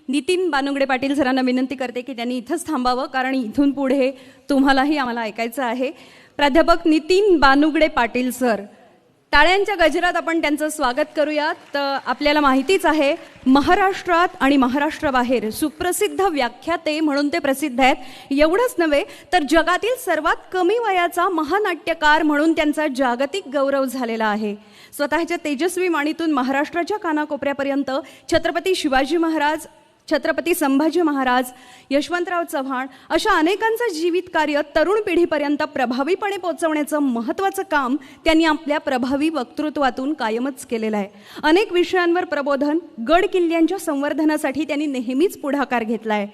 नितीन बानुगडे पाटील सरांना विनंती करते की त्यांनी इथंच थांबावं, कारण इथून पुढे तुम्हालाही आम्हाला ऐकायचं आहे. प्राध्यापक नितीन बानुगडे पाटील सर, टाळ्यांच्या गजरात आपण त्यांचं स्वागत करूयात. आपल्याला माहितीच आहे, महाराष्ट्रात आणि महाराष्ट्राबाहेर सुप्रसिद्ध व्याख्याते म्हणून ते प्रसिद्ध आहेत. एवढंच नव्हे तर जगातील सर्वात कमी वयाचा महानाट्यकार म्हणून त्यांचा जागतिक गौरव झालेला आहे. स्वतःच्या तेजस्वी वाणीतून महाराष्ट्राच्या कानाकोपऱ्यापर्यंत छत्रपती शिवाजी महाराज, छत्रपती संभाजी महाराज, यशवंतराव चव्हाण अशा अनेकांचं जीवित कार्य तरुण पिढीपर्यंत प्रभावीपणे पोहोचवण्याचं महत्त्वाचं काम त्यांनी आपल्या प्रभावी वक्तृत्वातून कायमच केलेलं आहे. अनेक विषयांवर प्रबोधन, गड किल्ल्यांच्या संवर्धनासाठी त्यांनी नेहमीच पुढाकार घेतला आहे.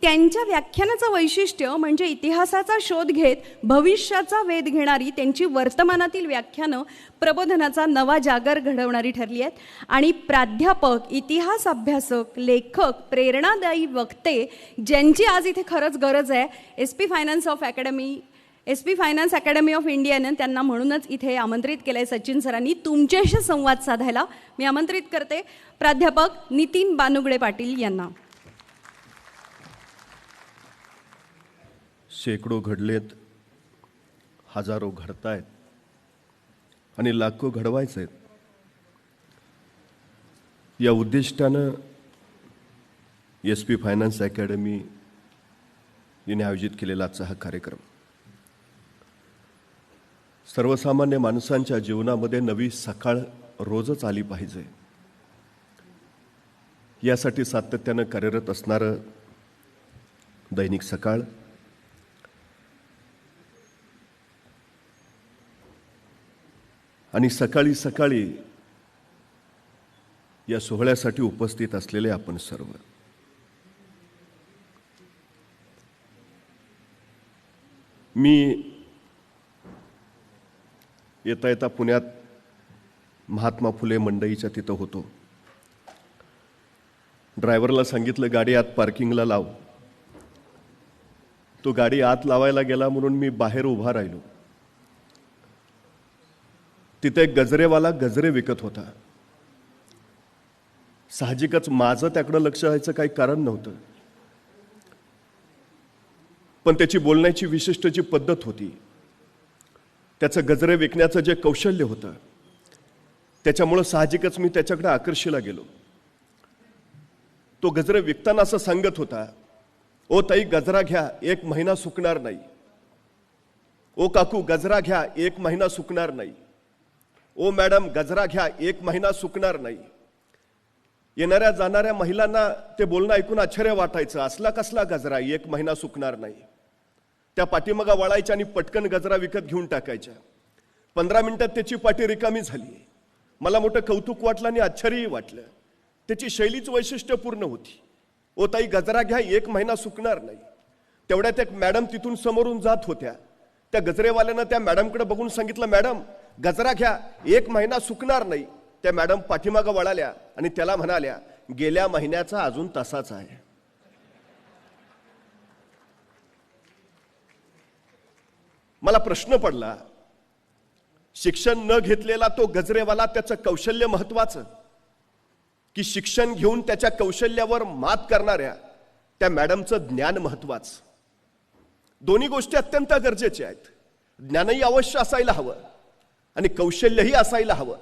त्यांच्या व्याख्यानाचं वैशिष्ट्य म्हणजे इतिहासाचा शोध घेत भविष्याचा वेध घेणारी त्यांची वर्तमानातील व्याख्यानं प्रबोधनाचा नवा जागर घडवणारी ठरली आहेत. आणि प्राध्यापक, इतिहास अभ्यासक, लेखक, प्रेरणादायी वक्ते ज्यांची आज इथे खरंच गरज आहे, एसपी फायनान्स अकॅडमी ऑफ इंडियाने त्यांना म्हणूनच इथे आमंत्रित केलं आहे. सचिन सरांनी तुमच्याशी संवाद साधायला मी आमंत्रित करते प्राध्यापक नितीन बानुगडे पाटील यांना. शेकडो घडलेत, हजारो घडतायत आणि लाखो घडवायचे आहेत. या उद्दिष्टानं एसपी फायनान्स अकॅडमी यांनी आयोजित केलेला आजचा हा कार्यक्रम सर्वसामान्य माणसांच्या जीवनामध्ये नवी सकाळ रोजच आली पाहिजे यासाठी सातत्यानं कार्यरत असणारं दैनिक सकाळ आणि सकाळी सकाळी या सोहळ्यासाठी उपस्थित असलेले आपण सर्व. मी येता येता पुण्यात महात्मा फुले मंडईच्या तिथं होतो. ड्रायव्हरला सांगितलं गाडी आत पार्किंगला लाव. तो गाडी आत लावायला गेला म्हणून मी बाहेर उभा राहिलो. तिथे एक गजरेवाला गजरे विकत होता. साहजिकच माझं त्याकडं लक्ष द्यायचं काही कारण नव्हतं, पण त्याची बोलण्याची विशिष्ट जी पद्धत होती, त्याचं गजरे विकण्याचं जे कौशल्य होतं, त्याच्यामुळं साहजिकच मी त्याच्याकडे आकर्षीला गेलो. तो गजरे विकताना असं सांगत होता, ओ ताई गजरा घ्या, 1 महिना सुकणार नाही. ओ काकू गजरा घ्या, 1 महिना सुकणार नाही. ओ मॅडम गजरा घ्या, 1 महिना सुकणार नाही. येणाऱ्या जाणाऱ्या महिलांना ते बोलणं ऐकून आश्चर्य वाटायचं. असला कसला गजरा, 1 महिना सुकणार नाही. त्या पाठीमागा वळायच्या आणि पटकन गजरा विकत घेऊन टाकायच्या. 15 मिनिटात त्याची पाठी रिकामी झाली. मला मोठं कौतुक वाटलं आणि आश्चर्यही वाटलं. त्याची शैलीच वैशिष्ट्यपूर्ण होती. ओ ताई गजरा घ्या, 1 महिना सुकणार नाही. तेवढ्यात एक मॅडम तिथून समोरून जात होत्या. त्या गजरेवाल्यानं त्या मॅडमकडे बघून सांगितलं, मॅडम गजरा घ्या, 1 महिना सुकणार नाही. त्या मॅडम पाठीमागं वळाल्या आणि त्याला म्हणाल्या, गेल्या महिन्याचा अजून तसाच आहे. मला प्रश्न पडला, शिक्षण न घेतलेला तो गजरेवाला त्याचं कौशल्य महत्वाचं की शिक्षण घेऊन त्याच्या कौशल्यावर मात करणाऱ्या त्या मॅडमचं ज्ञान महत्वाचं? दोन्ही गोष्टी अत्यंत गरजेच्या आहेत. ज्ञानही अवश्य असायला हवं आणि कौशल्यही असायला हवं.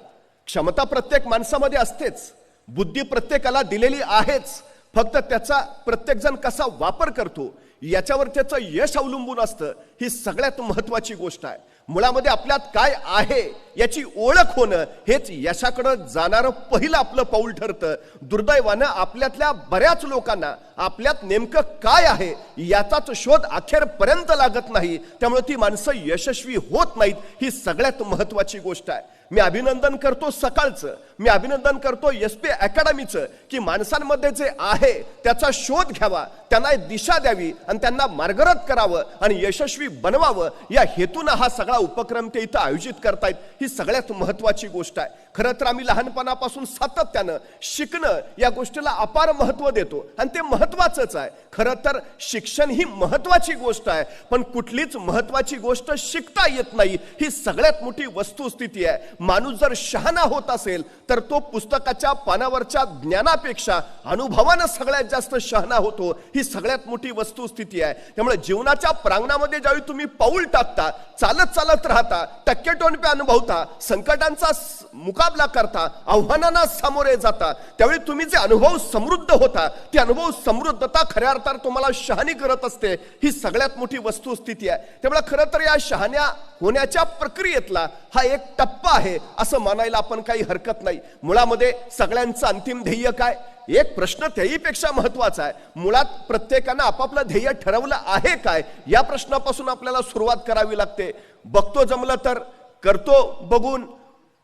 क्षमता प्रत्येक माणसामध्ये असतेच, बुद्धी प्रत्येकाला दिलेली आहेच. फक्त त्याचा प्रत्येकजण कसा वापर करतो याच्यावर त्याचं यश अवलंबून असतं. ही सगळ्यात महत्वाची गोष्ट आहे. मुळामध्ये आपल्यात काय आहे याची ओळख होणं हेच यशाकडे जाणारं पहिलं आपलं पाऊल ठरतं. दुर्दैवानं आपल्यातल्या बऱ्याच लोकांना आपल्यात नेमकं काय आहे याचाच शोध अखेरपर्यंत लागत नाही. त्यामुळे ती माणसं यशस्वी होत नाहीत. ही सगळ्यात महत्वाची गोष्ट आहे. मी अभिनंदन करतो सकाळचं, मी अभिनंदन करतो एसपी अकॅडमीचं की माणसांमध्ये जे आहे त्याचा शोध घ्यावा, त्यांना दिशा द्यावी आणि त्यांना मार्गरत करावं आणि यशस्वी बनवावं या हेतून हा सगळा उपक्रम ते इथं आयोजित करतायत. ही सगळ्यात महत्वाची गोष्ट आहे. खरं तर आम्ही लहानपणापासून सातत्यानं शिकणं या गोष्टीला अपार महत्व देतो आणि ते महत्वाचंच आहे. खरं तर शिक्षण ही महत्वाची गोष्ट आहे, पण कुठलीच महत्वाची गोष्ट शिकता येत नाही ही सगळ्यात मोठी वस्तुस्थिती आहे. माणूस जर शहाणा होत असेल तर तो पुस्तकाच्या पानावरच्या ज्ञानापेक्षा अनुभवानं सगळ्यात जास्त शहाणा होतो, ही सगळ्यात मोठी वस्तुस्थिती आहे. त्यामुळे जीवनाच्या प्रांगणामध्ये ज्यावेळी तुम्ही पाऊल टाकता, चालत चालत राहता, टक्के-टोणपे अनुभवता, संकटांचा मुकाबला करता, आव्हानांना सामोरे जाता, त्यावेळी तुम्ही जे अनुभव समृद्ध होता, ती अनुभव समृद्धता खऱ्या अर्थात तुम्हाला शहाणी करत असते, ही सगळ्यात मोठी वस्तुस्थिती आहे. त्यामुळे खरं तर या शहाण्या होण्याच्या प्रक्रियेतला हा एक टप्पा आहे असं मानायला आपण काही हरकत नाही. मुळामध्ये सगळ्यांचं अंतिम ध्येय काय? एक प्रश्न त्याहीपेक्षा महत्वाचा आहे. मुळात प्रत्येकानं आपापलं ध्येय ठरवलं आहे काय, या प्रश्नापासून आपल्याला सुरुवात करावी लागते. बघतो जमलं तर, करतो बघून,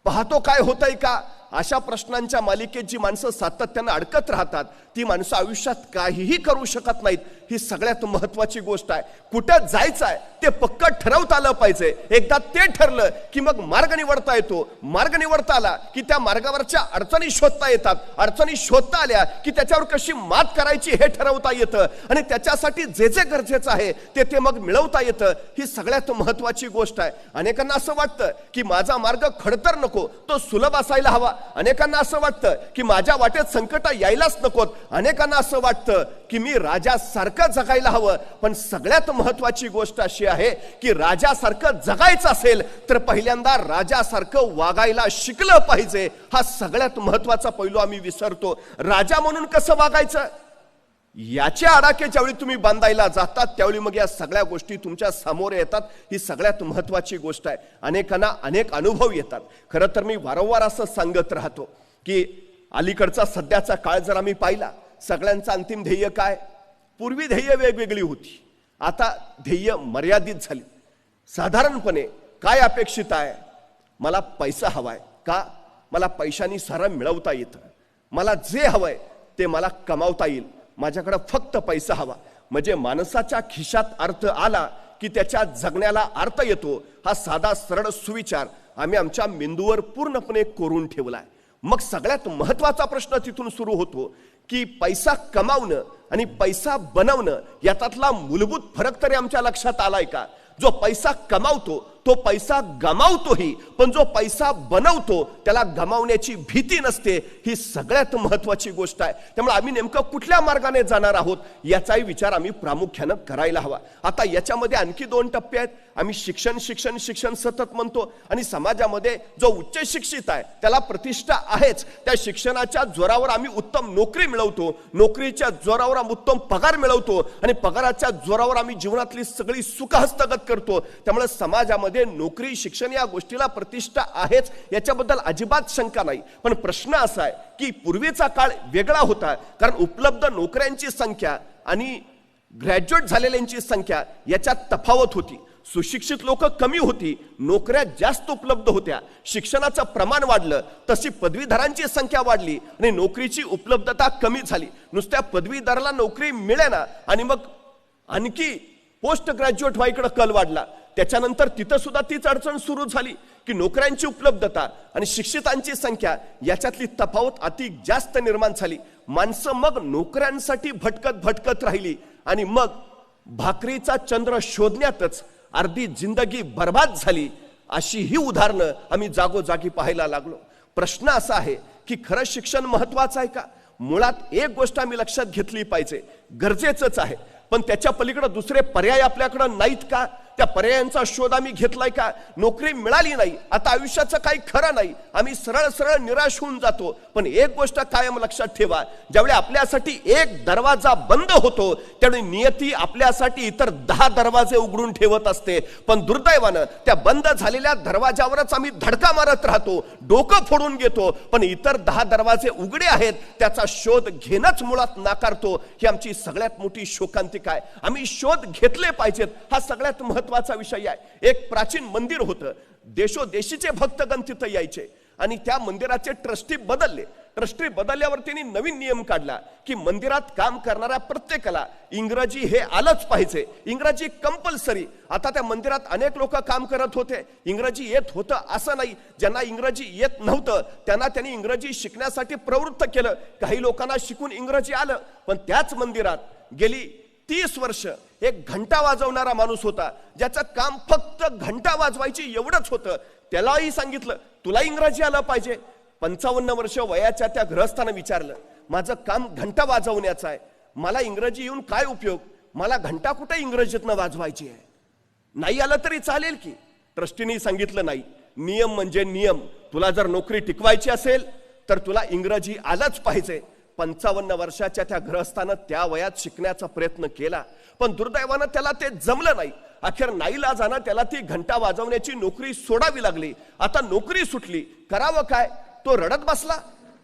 पाहतो काय होतंय का, अशा प्रश्नांच्या मालिकेत जी माणसं सातत्यानं अडकत राहतात ती माणसं आयुष्यात काहीही करू शकत नाहीत. ही सगळ्यात महत्वाची गोष्ट आहे. कुठं जायचं आहे ते पक्क ठरवता आलं पाहिजे. एकदा ते ठरलं की मग मार्ग निवडता येतो. मार्ग निवडता आला की त्या मार्गावरच्या अडचणी शोधता येतात. अडचणी शोधता आल्या की त्याच्यावर कशी मात करायची हे ठरवता येतं आणि त्याच्यासाठी जे जे गरजेचं आहे ते मग मिळवता येतं. ही सगळ्यात महत्वाची गोष्ट आहे. अनेकांना असं वाटतं की माझा मार्ग खडतर नको, तो सुलभ असायला हवा. अनेकांना असं वाटतं की माझ्या वाटेत संकट यायलाच नकोत. अनेकांना असं वाटतं की मी राजासारखं जगायला हवं. पण सगळ्यात महत्वाची गोष्ट अशी आहे की राजासारखं जगायचं असेल तर पहिल्यांदा राजासारखं वागायला शिकलं पाहिजे. हा सगळ्यात महत्वाचा पैलू आम्ही विसरतो. राजा म्हणून कसं वागायचं याचे आडाखे ज्यावेळी तुम्ही बांधायला जातात त्यावेळी मग या सगळ्या गोष्टी तुमच्या समोर येतात. ही सगळ्यात महत्वाची गोष्ट आहे. अनेकांना अनेक अनुभव येतात. खरं तर मी वारंवार असं सांगत राहतो की अलीकडचा सध्याचा काळ जर आम्ही पाहिला, सगळ्यांचं अंतिम ध्येय काय? पूर्वी ध्येय वेगवेगळी होती, आता ध्येय मर्यादित झाली. साधारणपणे काय अपेक्षित आहे? मला पैसा हवाय का? मला पैशानी सारं मिळवता येतं. मला जे हवंय ते मला कमावता येईल. माझ्याकडे फक्त पैसा हवा. म्हणजे माणसाच्या खिशात अर्थ आला की त्याच्या जगण्याला अर्थ येतो. हा साधा सरळ सुविचार आम्ही आमच्या मेंदूवर पूर्णपणे कोरून ठेवलाय. मग सगळ्यात महत्वाचा प्रश्न तिथून सुरू होतो की पैसा कमावणं आणि पैसा बनवणं यातला मूलभूत फरक तरी आमच्या लक्षात आलाय का? जो पैसा कमावतो तो पैसा गमावतोही, पण जो पैसा बनवतो त्याला गमावण्याची भीती नसते. ही सगळ्यात महत्वाची गोष्ट आहे. त्यामुळे आम्ही नेमकं कुठल्या मार्गाने जाणार आहोत याचाही विचार आम्ही प्रामुख्यानं करायला हवा. आता याच्यामध्ये आणखी 2 टप्पे आहेत. आम्ही शिक्षण शिक्षण शिक्षण सतत म्हणतो आणि समाजामध्ये जो उच्च शिक्षित आहे त्याला प्रतिष्ठा आहेच. त्या शिक्षणाच्या जोरावर आम्ही उत्तम नोकरी मिळवतो, नोकरीच्या जोरावर आम्ही उत्तम पगार मिळवतो आणि पगाराच्या जोरावर आम्ही जीवनातली सगळी सुख हस्तगत करतो. त्यामुळे समाजामध्ये नोकरी शिक्षण या गोष्टीला प्रतिष्ठा आहेच, याच्याबद्दल अजिबात शंका नाही. पण प्रश्न असा आहे की पूर्वीचा काळ वेगळा होता, कारण उपलब्ध नोकऱ्यांची संख्या आणि ग्रॅज्युएट झालेल्यांची संख्या याच्यात तफावत होती. सुशिक्षित लोक कमी होती, नोकऱ्या जास्त उपलब्ध होत्या. शिक्षणाचं प्रमाण वाढलं तशी पदवीधरांची संख्या वाढली आणि नोकरीची उपलब्धता कमी झाली. नुसत्या पदवीधराला नोकरी मिळेना आणि मग आणखी पोस्ट ग्रॅज्युएट व्हायकडे कल वाढला. त्याच्यानंतर तिथं सुद्धा तीच अडचण सुरू झाली की नोकऱ्यांची उपलब्धता आणि शिक्षितांची संख्या याच्यातली तफावत अति जास्त निर्माण झाली. माणसं मग नोकऱ्यांसाठी भटकत भटकत राहिली आणि मग भाकरीचा चंद्र शोधण्यातच अर्धी जिंदगी बर्बाद झाली. अशी ही उदाहरणं आम्ही जागोजागी पाहायला लागलो. प्रश्न असा आहे की खरं शिक्षण महत्वाचं आहे का? मुळात एक गोष्ट आम्ही लक्षात घेतली पाहिजे, गरजेचंच आहे, पण त्याच्या पलीकडे दुसरे पर्याय आपल्याकडे नाहीत का? त्या पर्यायांचा शोध आम्ही घेतलाय का? नोकरी मिळाली नाही, आता आयुष्याचं काही खरं नाही, आम्ही सरळ सरळ निराश होऊन जातो. पण एक गोष्ट कायम लक्षात ठेवा, ज्यावेळी आपल्यासाठी एक दरवाजा बंद होतो त्यावेळी नियती आपल्यासाठी इतर 10 दरवाजे उघडून ठेवत असते. पण दुर्दैवानं त्या बंद झालेल्या दरवाजावरच आम्ही धडका मारत राहतो, डोकं फोडून घेतो, पण इतर 10 दरवाजे उघडे आहेत त्याचा शोध घेणंच मुळात नाकारतो. ही आमची सगळ्यात मोठी शोकांतिका आहे. आम्ही शोध घेतले पाहिजेत, हा सगळ्यात महत्वाचा विषय आहे. एक प्राचीन मंदिर होतं, देशोदेशीचे भक्तगण तिथं यायचे आणि त्या मंदिराचे ट्रस्टी बदलले. ट्रस्टी बदलल्यावर त्यांनी नवीन नियम काढला की मंदिरात काम करणाऱ्या प्रत्येकाला इंग्रजी हे आलंच पाहिजे, इंग्रजी कंपल्सरी. आता त्या मंदिरात अनेक लोक काम करत होते, इंग्रजी येत होतं असं नाही. ज्यांना इंग्रजी येत नव्हतं त्यांनी इंग्रजी शिकण्यासाठी प्रवृत्त केलं. काही लोकांना शिकून इंग्रजी आलं. पण त्याच मंदिरात गेली 30 वर्ष एक घंटा वाजवणारा माणूस होता, ज्याचं काम फक्त घंटा वाजवायची एवढंच होतं. त्यालाही सांगितलं तुला इंग्रजी आलं पाहिजे. 55 वर्ष वयाच्या त्या गृहस्थानं विचारलं, माझं काम घंटा वाजवण्याचं आहे, मला इंग्रजी येऊन काय उपयोग, मला घंटा कुठे इंग्रजीतनं वाजवायची आहे, नाही आलं तरी चालेल की. ट्रस्टीने सांगितलं नाही, नियम म्हणजे नियम. तुला जर नोकरी टिकवायची असेल तर तुला इंग्रजी आलंच पाहिजे. 55 वर्षाच्या त्या गृहस्थानं त्या वयात शिकण्याचा प्रयत्न केला, पण दुर्दैवानं त्याला ते जमलं नाही. अखेर नाईलाजानं त्याला ती घंटा वाजवण्याची नोकरी सोडावी लागली. आता नोकरी सुटली, करावं काय? तो रडत बसला,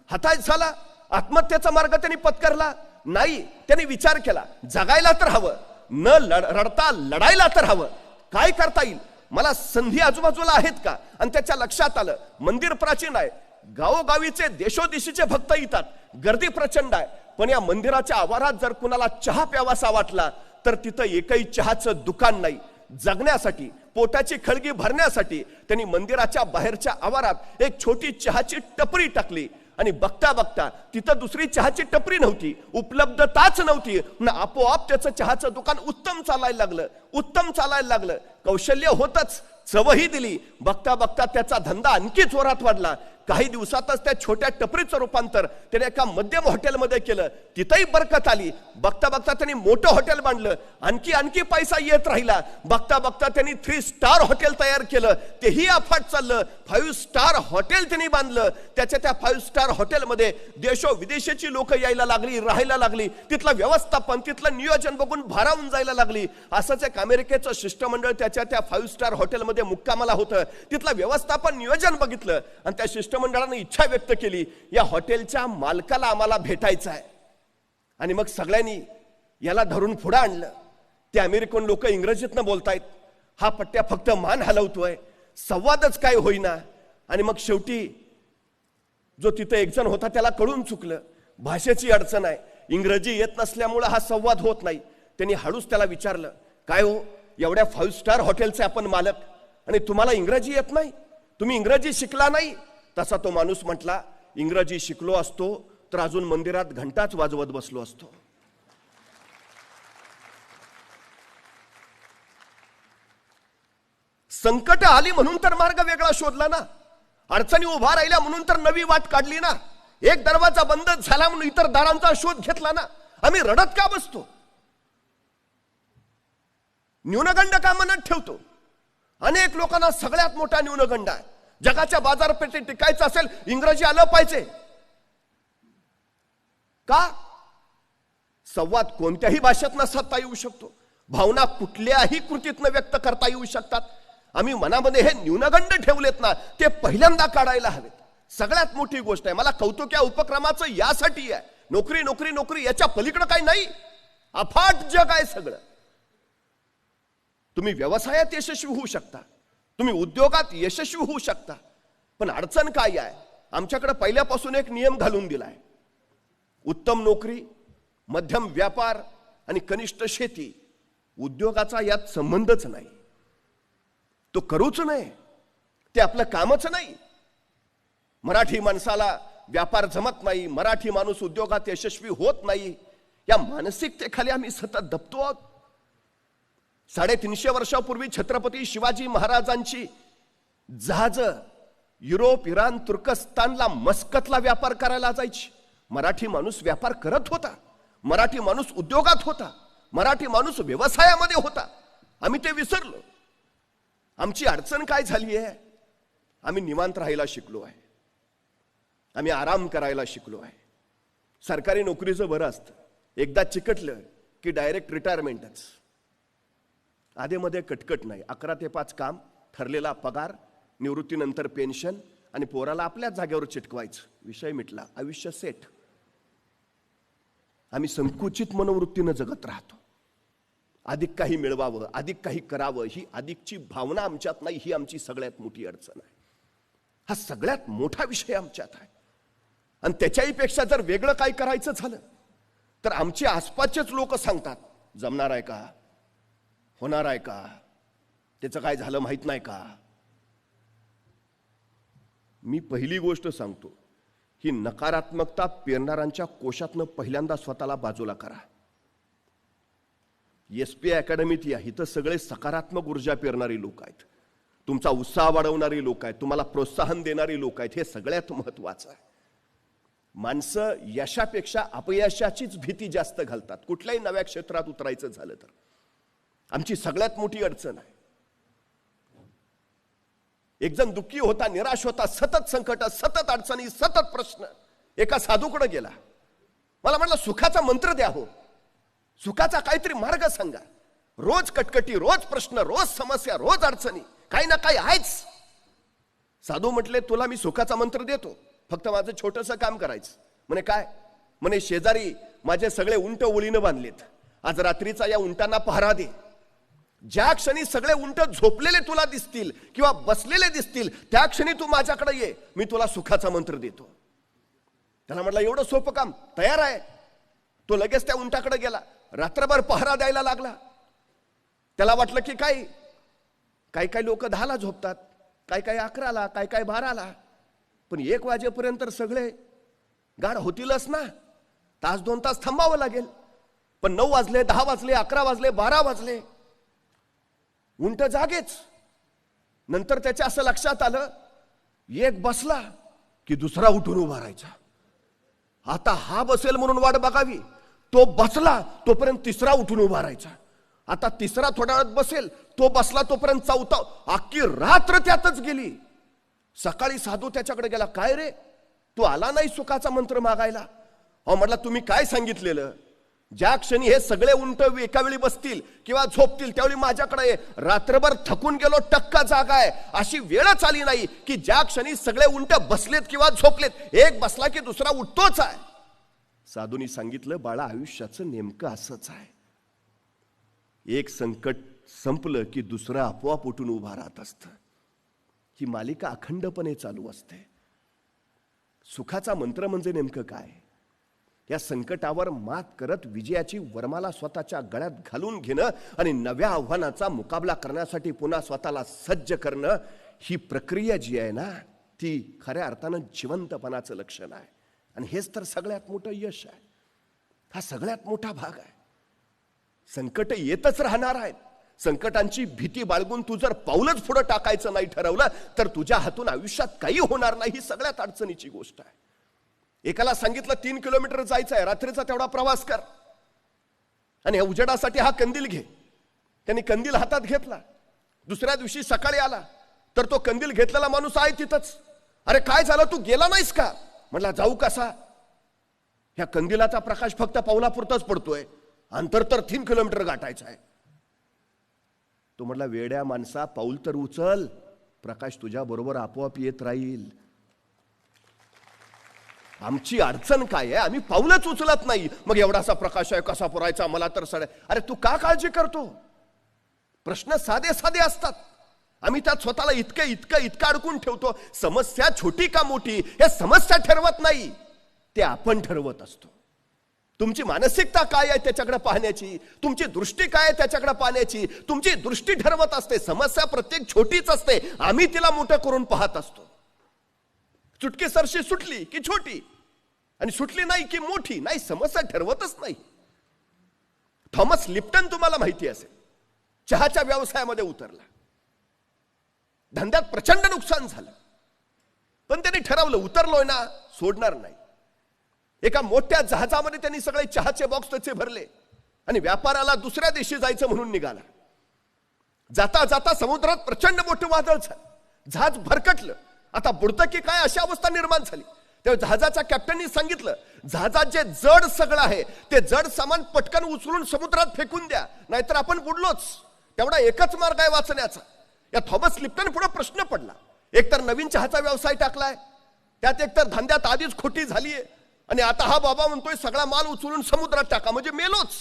हताश झाला, आत्महत्येचा मार्ग त्यांनी पत्करला नाही. त्यांनी विचार केला, जगायला तर हवं, न रडता लढायला तर हवं. काय करता येईल, मला संधी आजूबाजूला आहेत का? आणि त्याच्या लक्षात आलं, मंदिर प्राचीन आहे, गावोगावीचे देशोदेशीचे भक्त येतात, गर्दी प्रचंड आहे, पण या मंदिराच्या आवारात जर कुणाला चहा प्यावासा वाटला तर तिथं एकही चहाचं दुकान नाही. जगण्यासाठी, पोटाची खळगी भरण्यासाठी त्यांनी मंदिराच्या बाहेरच्या आवारात एक छोटी चहाची टपरी टाकली. आणि बघता बघता तिथं दुसरी चहाची टपरी नव्हती, उपलब्धताच नव्हती. आपोआप त्याचं चहाचं दुकान उत्तम चालायला लागलं. कौशल्य होतच, चवही दिली. बघता बघता त्याचा धंदा आणखी जोरात वाढला. काही दिवसातच त्या छोट्या टपरीचं रूपांतर त्याने एका मध्यम हॉटेलमध्ये केलं. तिथंही बरकत आली. बघता बघता त्यांनी मोठं हॉटेल बांधलं. आणखी पैसा येत राहिला. बघता बघता त्यांनी 3 स्टार हॉटेल तयार केलं. तेही अफाट चाललं. 5 स्टार हॉटेल त्यांनी बांधलं. त्या 5 स्टार हॉटेलमध्ये देशो विदेशाची लोक यायला लागली, राहायला लागली. तिथलं व्यवस्थापन, तिथलं नियोजन बघून भारावून जायला लागली. असंच एक अमेरिकेचं शिष्टमंडळ त्या 5 स्टार हॉटेलमध्ये मुक्कामाला होतं. तिथलं व्यवस्थापन, नियोजन बघितलं आणि त्या शिष्टमंडळाने इच्छा व्यक्त केली, या हॉटेलच्या मालकाला आम्हाला भेटायचं आहे. आणि मग सगळ्यांनी याला धरून पुढे आणलं. ते अमेरिकन लोक इंग्रजीतनं बोलतायत, हा पट्ट्या फक्त मान हलवतोय, संवादच काय होईना. आणि मग शेवटी जो तिथे एक जण होता त्याला कळून चुकलं, भाषेची अडचण आहे, इंग्रजी येत नसल्यामुळे हा संवाद होत नाही. त्यांनी हळूच त्याला विचारलं, काय हो, एवढ्या 5 स्टार हॉटेलचे आपण मालक आणि तुम्हाला इंग्रजी येत नाही, तुम्ही इंग्रजी शिकला नाही? तसा तो माणूस म्हटला, इंग्रजी शिकलो असतो तर अजून मंदिरात घंटाच वाजवत बसलो असतो. संकट आली म्हणून तर मार्ग वेगळा शोधला ना, अडचणी उभा राहिल्या म्हणून तर नवी वाट काढली ना, एक दरवाजा बंद झाला म्हणून इतर दारांचा शोध घेतला ना. आम्ही रडत का बसतो, न्यूनगंड का मनात ठेवतो? अनेक लोकांना सगळ्यात मोठा न्यूनगंड आहे, जगाच्या बाजारपेठेत टिकायचं असेल इंग्रजी आलं पाहिजे. का? संवाद कोणत्याही भाषेतनं साधता येऊ शकतो, भावना कुठल्याही कृतीतनं व्यक्त करता येऊ शकतात. आम्ही मनामध्ये हे न्यूनगंड ठेवलेत ना, ते पहिल्यांदा काढायला हवेत. सगळ्यात मोठी गोष्ट आहे. मला कौतुक या उपक्रमाचं यासाठी आहे. नोकरी नोकरी नोकरी याच्या पलीकडे काही नाही, अफाट जग आहे सगळं. तुम्ही व्यवसायात यशस्वी होऊ शकता, तुम्ही उद्योगात यशस्वी होऊ शकता, पण अडचण काय आहे? आमच्याकडे पहिल्यापासून एक नियम घालून दिलाय, उत्तम नोकरी, मध्यम व्यापार आणि कनिष्ठ शेती. उद्योगाचा यात संबंधच नाही, तो करूच नाही, ते आपलं कामच नाही. मराठी माणसाला व्यापार जमत नाही, मराठी माणूस उद्योगात यशस्वी होत नाही, या मानसिकतेखाली आम्ही सतत दबतो आहोत. 350 वर्षापूर्वी छत्रपती शिवाजी महाराजांची जहाज युरोप, इराण, तुर्कस्तानला, मस्कतला व्यापार करायला जायची. मराठी माणूस व्यापार करत होता, मराठी माणूस उद्योगात होता, मराठी माणूस व्यवसायामध्ये होता. आम्ही ते विसरलो. आमची अडचण काय झाली आहे? आम्ही निवांत राहायला शिकलो आहे, आम्ही आराम करायला शिकलो आहे. सरकारी नोकरीचं बरं असतं, एकदा चिकटलं की डायरेक्ट रिटायरमेंटच. आधेमध्ये कटकट नाही, 11 ते 5 काम, ठरलेला पगार, निवृत्तीनंतर पेन्शन आणि पोराला आपल्याच जागेवर चिटकवायचं, विषय मिटला, आयुष्य सेट. आम्ही संकुचित मनोवृत्तीनं जगत राहतो. अधिक काही मिळवावं, अधिक काही करावं, ही अधिकची भावना आमच्यात नाही. ही आमची सगळ्यात मोठी अडचण आहे. हा सगळ्यात मोठा विषय आमच्यात आहे. आणि त्याच्याही पेक्षा जर वेगळं काय करायचं झालं तर आमचे आसपासचेच लोक सांगतात, जमणार आहे का, होणार आहे का, त्याचं काय झालं माहित नाही का. मी पहिली गोष्ट सांगतो, ही नकारात्मकता पेरणाऱ्यांच्या कोशातनं पहिल्यांदा स्वतःला बाजूला करा. एसपी अकॅडमीत या, इथं सगळे सकारात्मक ऊर्जा पेरणारी लोक आहेत, तुमचा उत्साह वाढवणारी लोक आहेत, तुम्हाला प्रोत्साहन देणारी लोक आहेत. हे सगळ्यात महत्वाचं आहे. माणसं यशापेक्षा अपयशाचीच भीती जास्त घालतात कुठल्याही नव्या क्षेत्रात उतरायचं झालं तर. आमची सगळ्यात मोठी अडचण आहे. एक जण दुःखी होता, निराश होता, सतत संकट, सतत अडचणी, सतत प्रश्न. एका साधूकडे गेला, मला म्हटलं सुखाचा मंत्र द्या हो, सुखाचा काहीतरी मार्ग सांगा. रोज कटकटी, रोज प्रश्न, रोज समस्या, रोज अडचणी, काही ना काही आहेच. साधू म्हटले, तुला मी सुखाचा मंत्र देतो, फक्त माझं छोटंसं काम करायचं. म्हणे काय? म्हणे शेजारी माझे सगळे उंट ओळीनं बांधलेत, आज रात्रीचा या उंटांना पहारा दे. ज्या क्षणी सगळे उंट झोपलेले तुला दिसतील किंवा बसलेले दिसतील त्या क्षणी तू माझ्याकडे ये, मी तुला सुखाचा मंत्र देतो. त्याला म्हटलं एवढं सोपं काम, तयार आहे. तो लगेच त्या उंटाकडे गेला, रात्रभर पहारा द्यायला लागला. त्याला वाटलं की काही काही लोक 10ला झोपतात, काही 11ला, काही 12ला, पण 1 वाजेपर्यंत सगळे गाढ होतीलच ना. तास 2 तास थांबावं लागेल. पण 9 वाजले, 10 वाजले, 11 वाजले, 12 वाजले, उंट जागेच. नंतर त्याच्या असं लक्षात आलं, एक बसला की दुसरा उठून उभा राहायचा. आता हा बसेल म्हणून वाट बघावी, तो बसला तोपर्यंत तिसरा उठून उभा राहायचा. आता तिसरा थोड्या वेळात बसेल, तो बसला तोपर्यंत चौथा. अख्खी रात्र त्यातच गेली. सकाळी साधू त्याच्याकडे गेला, काय रे तू आला नाही सुखाचा मंत्र मागायला? अहो म्हटलं, तुम्ही काय सांगितलेलं? ज्या क्षणी हे सगळे उंट एका वेळी बसतील किंवा झोपतील त्यावेळी माझ्याकडे ये. रात्रभर थकून गेलो, टक्का जागा आहे, अशी वेळच आली नाही की ज्या क्षणी सगळे उंट बसलेत किंवा झोपलेत, एक बसला की दुसरा उठतोच आहे. साधूंनी सांगितलं, बाळा आयुष्याचं नेमकं असंच आहे. एक संकट संपलं की दुसरं आपोआप उठून उभा राहत असतं. ही मालिका अखंडपणे चालू असते. सुखाचा मंत्र म्हणजे नेमकं काय? या संकटावर मात करत विजयाची वरमाला स्वतःच्या गळ्यात घालून घेणं आणि नव्या आव्हानाचा मुकाबला करण्यासाठी पुन्हा स्वतःला सज्ज करणं, ही प्रक्रिया जी आहे ना, ती खऱ्या अर्थानं जिवंतपणाचं लक्षण आहे. आणि हेच तर सगळ्यात मोठं यश आहे. हा सगळ्यात मोठा भाग आहे. संकट येतच राहणार आहेत. संकटांची भीती बाळगून तू जर पाऊलच पुढे टाकायचं नाही ठरवलं तर तुझ्या हातून आयुष्यात काही होणार नाही. ही सगळ्यात अडचणीची गोष्ट आहे. एकाला सांगितलं 3 किलोमीटर जायचं आहे, रात्रीचा तेवढा प्रवास कर आणि उजेडासाठी हा कंदील घे. त्यांनी कंदील हातात घेतला. दुसऱ्या दिवशी सकाळी आला तर तो कंदील घेतलेला माणूस आहे तिथंच. अरे काय झालं, तू गेला नाहीस का? म्हटला, जाऊ कसा? ह्या कंदिलाचा प्रकाश फक्त पावलापुरताच पडतोय, अंतर तर 3 किलोमीटर गाठायचं आहे. तो म्हटला, वेड्या माणसा, पाऊल तर उचल, प्रकाश तुझ्या बरोबर आपोआप येत राहील. आमची अडचण काय आहे, आम्ही पाऊलच उचलत नाही. मग एवढासा प्रकाश आहे, कसा पुरायचा, मला तर सड. अरे तू का काळजी करतो? प्रश्न साधे साधे असतात, आम्ही त्यात स्वतःला इतकं अडकून ठेवतो. समस्या छोटी का मोठी हे समस्या ठरवत नाही, ते आपण ठरवत असतो. तुमची मानसिकता काय आहे त्याच्याकडे पाहण्याची, तुमची दृष्टी काय आहे त्याच्याकडे पाहण्याची, तुमची दृष्टी ठरवत असते. समस्या प्रत्येक छोटीच असते, आम्ही तिला मोठं करून पाहत असतो. चुटकी सरशी सुटली की छोटी आणि सुटली नाही की मोठी, नाही, समस्या ठरवतच नाही. थॉमस लिप्टन तुम्हाला माहिती असेल, चहाच्या व्यवसायामध्ये उतरला. धंद्यात प्रचंड नुकसान झालं, पण त्यांनी ठरवलं उतरलोय ना, सोडणार नाही. एका मोठ्या जहाजामध्ये त्यांनी सगळे चहाचे बॉक्स त्याचे भरले आणि व्यापाराला दुसऱ्या देशी जायचं म्हणून निघाला. जाता जाता समुद्रात प्रचंड मोठं वादळ झालं, जहाज भरकटलं. आता बुडतं की काय अशी अवस्था निर्माण झाली. तेव्हा जहाजाच्या कॅप्टननी सांगितलं, जहाजात जे जड सगळं आहे ते जड सामान पटकन उचलून समुद्रात फेकून द्या, नाहीतर आपण बुडलोच. तेवढा एकच मार्ग आहे वाचण्याचा. या थॉमस लिप्टन पुढे प्रश्न पडला, एकतर नवीन चहाचा व्यवसाय टाकलाय, त्यात एकतर धंद्यात आधीच खोटी झालीये, आणि आता हा बाबा म्हणतोय सगळा माल उचलून समुद्रात टाका, म्हणजे मेलोच.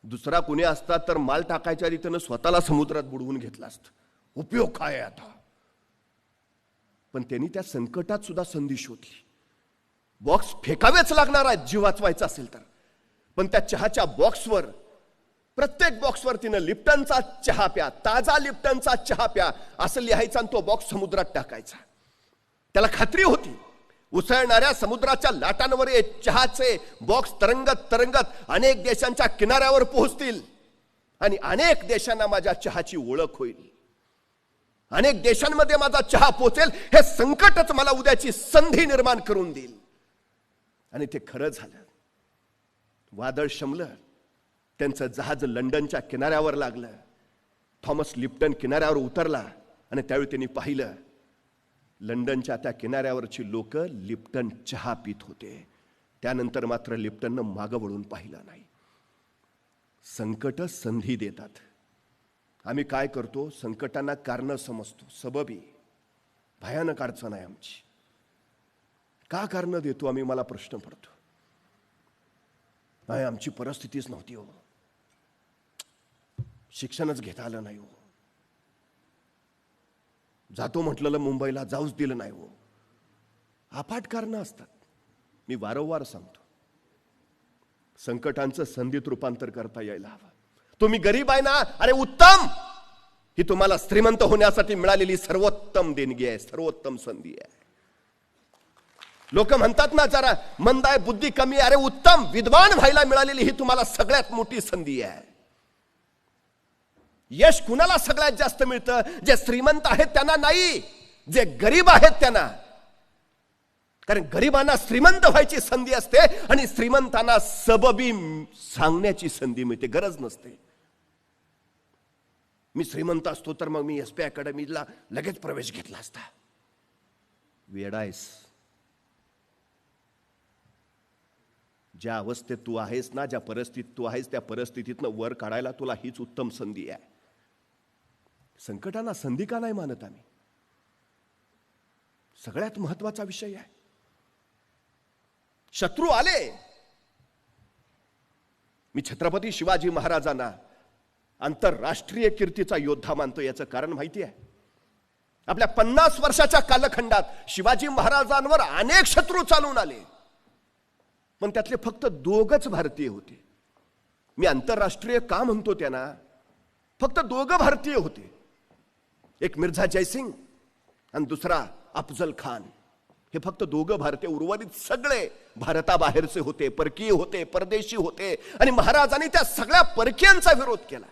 दुसरा कुणी असता तर माल टाकायच्या रीतीनं स्वतःला समुद्रात बुडवून घेतला असतं. उपयोग काय आता? पण त्यांनी त्या संकटात सुद्धा संधी शोधली. बॉक्स फेकावेच लागणार आहेत जीव वाचवायचा असेल तर. पण त्या चहाच्या बॉक्सवर, प्रत्येक बॉक्सवर तिनं लिप्टनचा चहा प्या, ताजा लिप्टनचा चहा प्या असं लिहायचं आणि तो बॉक्स समुद्रात टाकायचा. त्याला खात्री होती उसळणाऱ्या समुद्राच्या लाटांवर हे चहाचे बॉक्स तरंगत तरंगत अनेक देशांच्या किनाऱ्यावर पोहोचतील आणि अनेक देशांना माझ्या चहाची ओळख होईल. अनेक देशांमध्ये माझा चहा पोहोचेल. हे संकटच मला उद्याची संधी निर्माण करून देईल. आणि ते खरं झालं. वादळ शमलं. त्यांचं जहाज लंडनच्या किनाऱ्यावर लागलं. थॉमस लिप्टन किनाऱ्यावर उतरला आणि त्यावेळी त्यांनी पाहिलं लंडनच्या त्या किनाऱ्यावरची लोक लिप्टन चहा पित होते. त्यानंतर मात्र लिप्टननं मागं वळून पाहिलं नाही. संकट संधी देतात. आम्ही काय करतो? संकटांना कारण समजतो. सबबी भयानक अडचण आहे आमची. का कारण देतो आम्ही? मला प्रश्न पडतो. नाही, आमची परिस्थितीच नव्हती हो, शिक्षणच घेता आलं नाही हो, जातो म्हटलेलं मुंबईला जाऊच दिलं नाही हो. अफाट कारणं असतात. मी वारंवार सांगतो संकटांचं संधीत रूपांतर करता यायला हवं. तुम्ही गरीब आहे ना, अरे उत्तम. ही तुम्हाला श्रीमंत होण्यासाठी मिळालेली सर्वोत्तम देणगी आहे, सर्वोत्तम संधी आहे. लोक म्हणतात ना जरा मंद आहे, बुद्धी कमी आहे. अरे उत्तम, विद्वान व्हायला मिळालेली ही तुम्हाला सगळ्यात मोठी संधी आहे. यश कुणाला सगळ्यात जास्त मिळतं? जे श्रीमंत आहेत त्यांना नाही, जे गरीब आहेत त्यांना. कारण गरिबांना श्रीमंत व्हायची संधी असते आणि श्रीमंतांना सबबी सांगण्याची संधी मिळते, गरज नसते. मी श्रीमंत असतो तर मग मी एसपी अकॅडमीला लगेच प्रवेश घेतला असता. वेडायस. ज्या अवस्थेत तू आहेस ना, ज्या परिस्थितीत तू आहेस, त्या परिस्थितीतनं वर काढायला तुला हीच उत्तम संधी आहे. संकटांना संधी का नाही मानत आम्ही? सगळ्यात महत्वाचा विषय आहे. शत्रू आले. मी छत्रपती शिवाजी महाराजांना आंतरराष्ट्रीय कीर्तीचा योद्धा मानतो. याचं कारण माहिती आहे? आपल्या 50 वर्षाच्या कालखंडात शिवाजी महाराजांवर अनेक शत्रू चालून आले, पण त्यातले फक्त 2च भारतीय होते. मी आंतरराष्ट्रीय का म्हणतो त्यांना? फक्त 2 भारतीय होते. एक मिर्झा जयसिंग आणि दुसरा अफजल खान. हे फक्त 2 भारतीय. उर्वरित सगळे भारताबाहेरचे होते, परकीय होते, परदेशी होते. आणि महाराजांनी त्या सगळ्या परकीयांचा विरोध केला,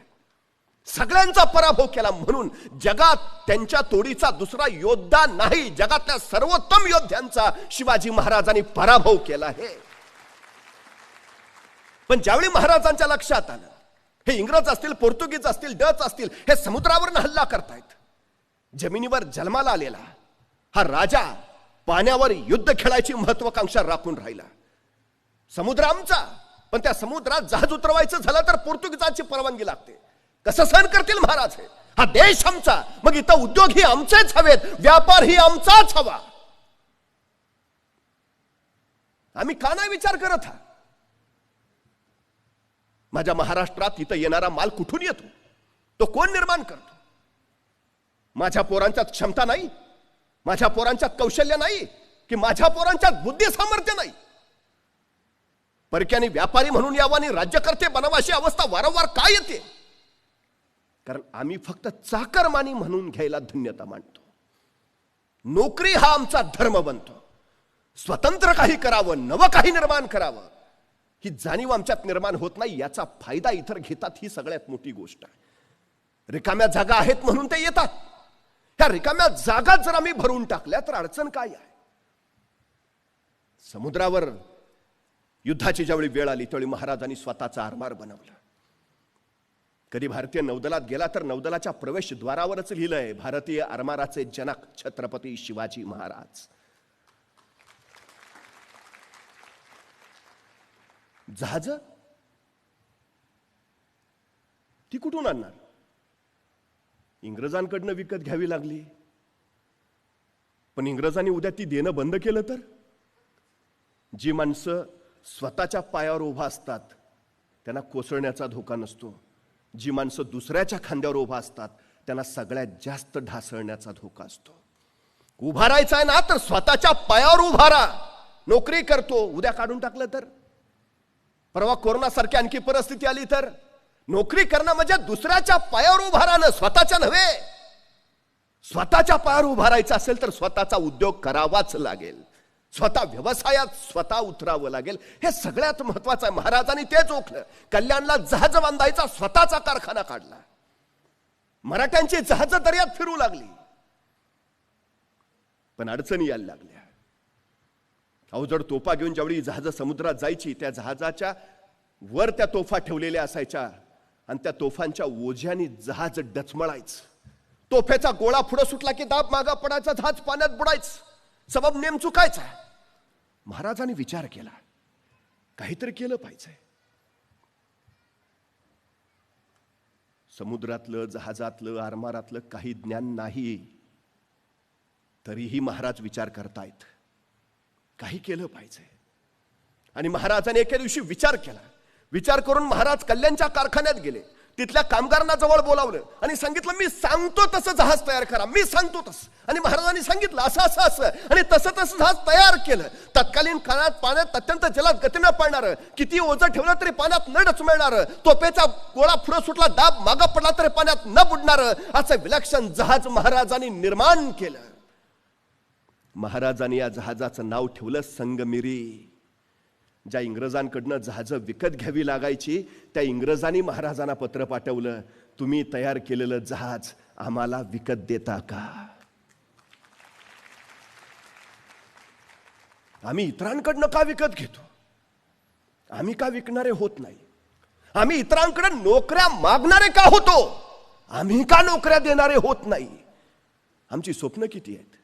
सगळ्यांचा पराभव केला. म्हणून जगात त्यांच्या तोडीचा दुसरा योद्धा नाही. जगातल्या सर्वोत्तम योद्ध्यांचा शिवाजी महाराजांनी पराभव केला आहे. पण ज्यावेळी महाराजांच्या लक्षात आलं हे इंग्रज असतील, पोर्तुगीज असतील, डच असतील, हे समुद्रावर हल्ला करतायत. जमिनीवर जन्माला आलेला हा राजा पाण्यावर युद्ध खेळायची महत्वाकांक्षा राखून राहिला. समुद्र आमचा, पण त्या समुद्रात जहाज उतरवायचं झालं तर पोर्तुगीजांची परवानगी लागते. कसं सहन करतील महाराज? हा देश आमचा, मग इथं उद्योग ही आमचेच हवेत, व्यापार ही आमचाच हवा. आम्ही का नाही विचार करत? हा माझ्या महाराष्ट्रात इथं येणारा माल कुठून येतो? तो कोण निर्माण करतो? माझ्या पोरांच्यात क्षमता नाही, माझ्या पोरांच्यात कौशल्य नाही, की माझ्या पोरांच्यात बुद्धी सामर्थ्य नाही? परक्याने व्यापारी म्हणून यावं आणि राज्यकर्ते बनावं अशी अवस्था वारंवार का येते? कारण आम्ही फक्त चाकरमानी म्हणून घ्यायला धन्यता मानतो. नोकरी हा आमचा धर्म बनतो. स्वतंत्र काही करावं, नवं काही निर्माण करावं ही जाणीव आमच्यात निर्माण होत नाही. याचा फायदा इतर घेतात, ही सगळ्यात मोठी गोष्ट आहे. रिकाम्या जागा आहेत म्हणून ते येतात. ह्या रिकाम्या जागा जर आम्ही भरून टाकल्या तर अडचण काय आहे? समुद्रावर युद्धाची ज्यावेळी वेळ आली त्यावेळी महाराजांनी स्वतःचा आरमार बनवला. कधी भारतीय नौदलात गेला तर नौदलाच्या प्रवेशद्वारावरच लिहिलंय भारतीय आरमाराचे जनक छत्रपती शिवाजी महाराज. जहाज ती कुठून आणणार? इंग्रजांकडनं विकत घ्यावी लागली. पण इंग्रजांनी उद्या ती देणं बंद केलं तर? जी माणसं स्वतःच्या पायावर उभा असतात त्यांना कोसळण्याचा धोका नसतो. जी माणसं दुसऱ्याच्या खांद्यावर उभा असतात त्यांना सगळ्यात जास्त ढासळण्याचा धोका असतो. उभा राहायचा आहे ना तर स्वतःच्या पायावर उभा राहा, नोकरी करतो, उद्या काढून टाकलं तर, परवा कोरोनासारखी आणखी परिस्थिती आली तर, नोकरी करणं म्हणजे दुसऱ्याच्या पायावर उभा राहणं, स्वतःच्या नव्हे. स्वतःच्या पायावर उभा राहायचं असेल तर स्वतःचा उद्योग करावाच लागेल, स्वतः व्यवसायात स्वतः उतरावं लागेल. हे सगळ्यात महत्वाचं आहे. महाराजांनी तेच ओळखलं. कल्याणला जहाज बांधायचा स्वतःचा कारखाना काढला. मराठ्यांची जहाज दर्यात फिरू लागली, पण अडचणी यायला लागल्या. अवजड तोफा घेऊन ज्यावेळी जहाज समुद्रात जायची, त्या जहाजाच्या वर त्या तोफा ठेवलेल्या असायच्या आणि त्या तोफांच्या ओझ्याने जहाज डचमळायचं. तोफेचा गोळा पुढे सुटला की दाब मागा पडायचा, जहाज पाण्यात बुडायचं. सबब नेम चुकायचा. महाराजांनी विचार केला, काहीतरी केलं पाहिजे. समुद्रातलं, जहाजातलं, आरमारातलं काही ज्ञान नाही, तरीही महाराज विचार करतायत, काही केलं पाहिजे. आणि महाराजांनी एके दिवशी विचार केला. विचार करून महाराज कल्याणच्या कारखान्यात गेले. तिथल्या कामगारांना जवळ बोलावलं आणि सांगितलं, मी सांगतो तसं जहाज तयार करा, मी सांगतो तसं. आणि महाराजांनी सांगितलं असं असं असं, आणि तसं तसं जहाज तयार केलं. तत्कालीन काळात पाण्यात अत्यंत जलद गतीनं पडणार, किती ओझं ठेवलं तरी पाण्यात न डचमळणार, तोफेचा गोळा पुढे सुटला, दाब मागा पडला तरी पाण्यात न बुडणार, असं विलक्षण जहाज महाराजांनी निर्माण केलं. महाराजांनी या जहाजाचं नाव ठेवलं संगमेरी. ज्या इंग्रजांकडनं जहाज विकत घ्यावी लागायची, त्या इंग्रजांनी महाराजांना पत्र पाठवलं, तुम्ही तयार केलेलं जहाज आम्हाला विकत देता का? आम्ही इतरांकडनं का विकत घेतो? आम्ही का विकणारे होत नाही? आम्ही इतरांकडे नोकऱ्या मागणारे का होतो? आम्ही का नोकऱ्या देणारे होत नाही? आमची स्वप्न किती आहेत?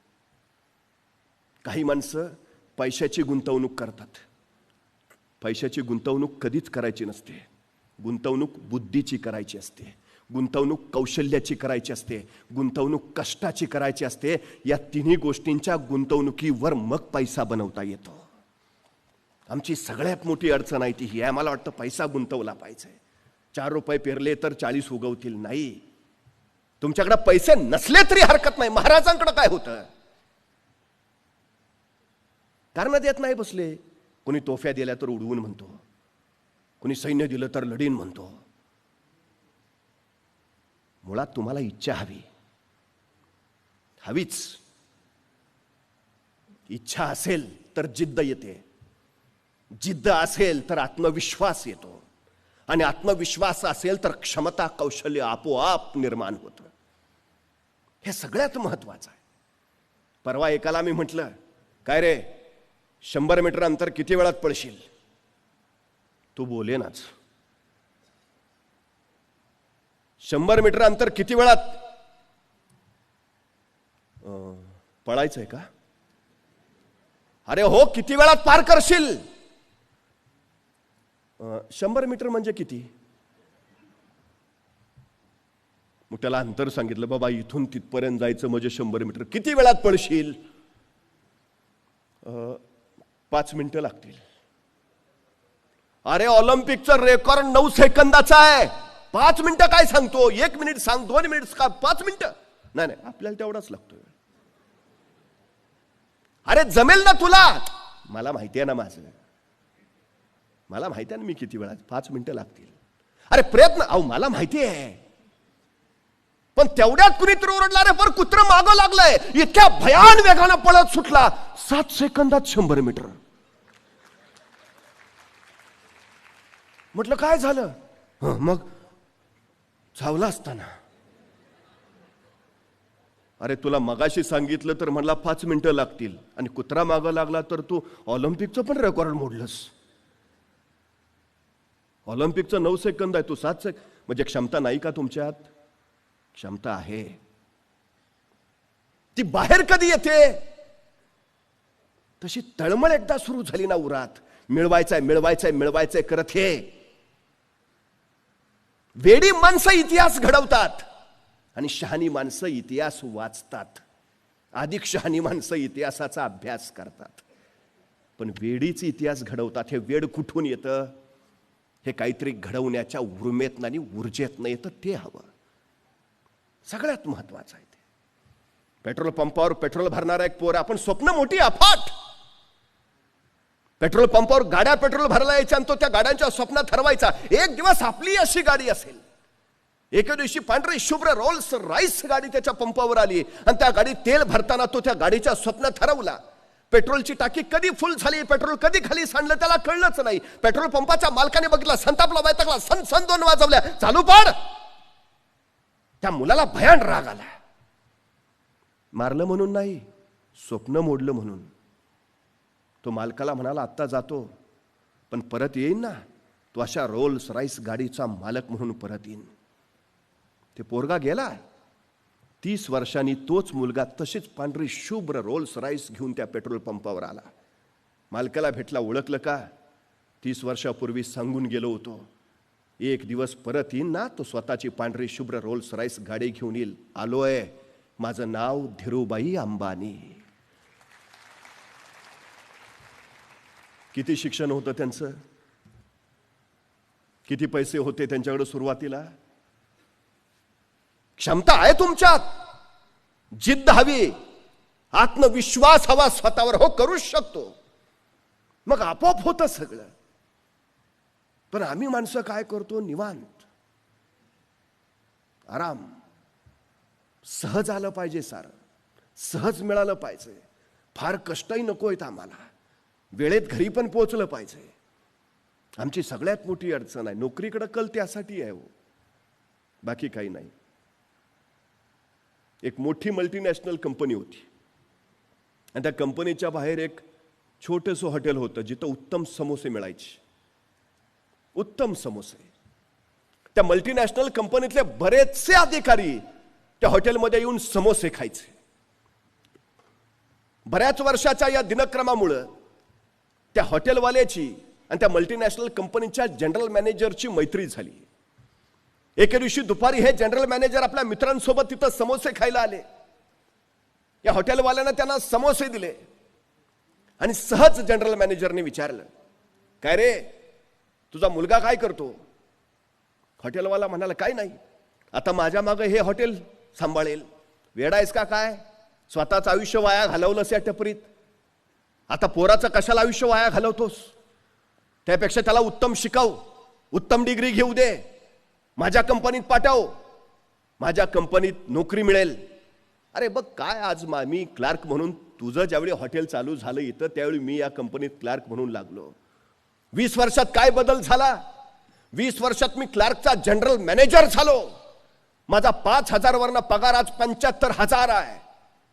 काही माणसं पैशाची गुंतवणूक करतात. पैशाची गुंतवणूक कधीच करायची नसते. गुंतवणूक बुद्धीची करायची असते, गुंतवणूक कौशल्याची करायची असते, गुंतवणूक कष्टाची करायची असते. या तिन्ही गोष्टींच्या गुंतवणुकीवर मग पैसा बनवता येतो. आमची सगळ्यात मोठी अडचण आहे ती ही आहे. मला वाटतं पैसा गुंतवला पाहिजे. 4 रुपये पेरले तर 40 उगवतील, नाही. तुमच्याकडे पैसे नसले तरी हरकत नाही. महाराजांकडे काय होतं? कारण देत नाही बसले. कोणी तोफ्या दिल्या तर उडवून म्हणतो, कोणी सैन्य दिलं तर लढीन म्हणतो. मुळात तुम्हाला इच्छा हवीच. इच्छा असेल तर जिद्द येते, जिद्द असेल तर आत्मविश्वास येतो, आणि आत्मविश्वास असेल तर क्षमता कौशल्य आपोआप निर्माण होतं. हे सगळ्यात महत्वाचं आहे. परवा एकाला मी म्हटलं, काय रे 100 मीटर अंतर किती वेळात पळशील? तू बोले नाच. 100 मीटर अंतर किती वेळात पळायचंय का? अरे हो, किती वेळात पार करशील? 100 मीटर म्हणजे किती? मग त्याला अंतर सांगितलं, बाबा इथून तिथपर्यंत जायचं म्हणजे 100 मीटर. किती वेळात पळशील? 5 मिनिटं लागतील. अरे ऑलिम्पिकचं रेकॉर्ड 9 सेकंदाचा आहे. 5 मिनिटं काय सांगतो? 1 मिनिट सांग, 2 मिनिट का 5 मिनिटं? नाही नाही, आपल्याला तेवढाच लागतोय. अरे जमेल ना तुला? मला माहिती आहे ना माझं, मला माहिती आहे ना मी किती वेळात. 5 मिनिटं लागतील. अरे प्रयत्न, अहो मला माहिती आहे, पण तेवढ्यात कुणीतरी ओरडला, रे पर कुत्रं मागं लागलंय. इतक्या भयान वेगानं पळत सुटला, 7 सेकंदात 100 मीटर. म्हटलं काय झालं? मग चावला असताना. अरे तुला मगाशी सांगितलं तर म्हणला 5 मिनिटं लागतील, आणि कुत्रा मागं लागला तर तू ऑलिम्पिकचं पण रेकॉर्ड मोडलंस. ऑलिम्पिकचं 9 सेकंद आहे, तू 7 सेकंद. म्हणजे क्षमता नाही का तुमच्यात? क्षमता आहे. ती बाहेर कधी येते? तशी तळमळ एकदा सुरू झाली ना उरात, मिळवायचंय मिळवायचंय मिळवायचंय करत, हे वेडी माणसं इतिहास घडवतात आणि शहाणी माणसं इतिहास वाचतात. अधिक शहाणी माणसं इतिहासाचा अभ्यास करतात, पण वेडीच इतिहास घडवतात. हे वेड कुठून येतं? हे काहीतरी घडवण्याच्या उर्मेत नाही, ऊर्जेत येतं. ते हवं. सगळ्यात महत्वाचं आहे ते. पेट्रोल पंपावर पेट्रोल भरणारा एक पोर, आपण स्वप्न मोठी अफाट, पेट्रोल पंपावर गाड्या पेट्रोल भरायला यायच्या आणि तो त्या गाड्यांच्या स्वप्नात ठरवायचा एक दिवस आपली अशी गाडी असेल. एके दिवशी पांढरी शुभ्र रोल्स रॉइस गाडी त्याच्या पंपावर आली आणि त्या गाडीत तेल भरताना तो त्या गाडीच्या स्वप्नात ठरवला. पेट्रोलची टाकी कधी फुल झाली, पेट्रोल कधी खाली सांडलं त्याला कळलंच नाही. पेट्रोल पंपाच्या मालकाने बघितला, संतापला, वैतागला, सन सन दोन वाजवल्या, चालू पाड. त्या मुलाला भयान राग आला. मारलं म्हणून नाही, स्वप्न मोडलं म्हणून. तो मालकाला म्हणाला, आत्ता जातो पण परत येईन ना, तो अशा रोल्स रॉइस गाडीचा मालक म्हणून परत येईन. ते पोरगा गेला. 30 वर्षांनी तोच मुलगा तशीच पांढरी शुभ्र रोल्स रॉइस घेऊन त्या पेट्रोल पंपावर आला. मालकाला भेटला, ओळखलं का? 30 वर्षापूर्वी सांगून गेलो होतो, एक दिवस परत येईन ना, तो स्वतःची पांढरी शुभ्र रोल्स रॉइस गाडी घेऊन येईल. आलोय, माझं नाव धीरूबाई अंबानी. किती शिक्षण होतं त्यांचं, किती पैसे होते त्यांच्याकडे सुरुवातीला. क्षमता आहे तुमच्यात, जिद्द हवी, आत्मविश्वास हवा स्वतःवर, हो करूच शकतो, मग आपोआप होतं सगळं. पण आम्ही माणसं काय करतो, निवांत, आराम, सहज आलं पाहिजे, सारं सहज मिळालं पाहिजे, फार कष्टही नको आहेत आम्हाला, वेळेत घरी पण पोहोचलं पाहिजे. आमची सगळ्यात मोठी अडचण आहे. नोकरीकडे कल त्यासाठी आहे हो, बाकी काही नाही. एक मोठी मल्टीनॅशनल कंपनी होती आणि त्या कंपनीच्या बाहेर एक छोटंसं हॉटेल होतं जिथं उत्तम समोसे मिळायचे, उत्तम समोसे. त्या मल्टीनॅशनल कंपनीतले बरेचसे अधिकारी त्या हॉटेलमध्ये येऊन समोसे खायचे. बऱ्याच वर्षाच्या या दिनक्रमामुळं त्या हॉटेलवाल्याची आणि त्या मल्टीनॅशनल कंपनीच्या जनरल मॅनेजरची मैत्री झाली. एके दिवशी दुपारी हे जनरल मॅनेजर आपल्या मित्रांसोबत तिथं समोसे खायला आले. या हॉटेलवाल्यानं त्यांना समोसे दिले आणि सहज जनरल मॅनेजरने विचारलं, काय रे, तुझा मुलगा काय करतो? हॉटेलवाला म्हणाला, काय नाही, आता माझ्या मागे हे हॉटेल सांभाळेल. वेडा आहेस का काय? स्वतःचं आयुष्य वाया घालवलंस या टपरीत, आता पोराचं कशाला आयुष्य वाया घालवतोस? त्यापेक्षा त्याला उत्तम शिकव, उत्तम डिग्री घेऊ दे, माझ्या कंपनीत पाठव, माझ्या कंपनीत नोकरी मिळेल. अरे बघ काय, आज मी क्लार्क म्हणून, तुझं ज्यावेळी हॉटेल चालू झालं इथं त्यावेळी मी या कंपनीत क्लार्क म्हणून लागलो. 20 वर्षात काय बदल झाला? 20 वर्षात मी क्लार्कचा जनरल मॅनेजर झालो. माझा 5,000 वरनं पगार आज 75,000 आहे.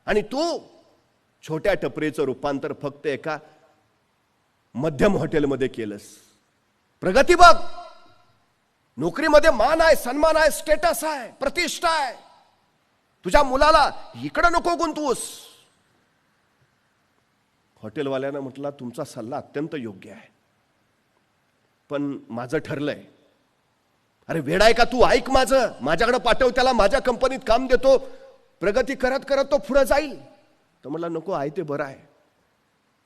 आणि तू छोट्या टपरीचं रूपांतर फक्त एका मध्यम हॉटेलमध्ये केलंस. प्रगती बघ, नोकरीमध्ये मान आहे, सन्मान आहे, स्टेटस आहे, प्रतिष्ठा आहे. तुझ्या मुलाला इकडं नको गुंतवूस. हॉटेलवाल्यानं म्हटलं, तुमचा सल्ला अत्यंत योग्य आहे, पण माझं ठरलंय. अरे वेडा आहे का तू? ऐक माझं, माझ्याकडे पाठव त्याला, माझ्या कंपनीत काम देतो, प्रगती करत करत तो पुढे जाईल. तर म्हटला, नको, आहे ते बरं आहे.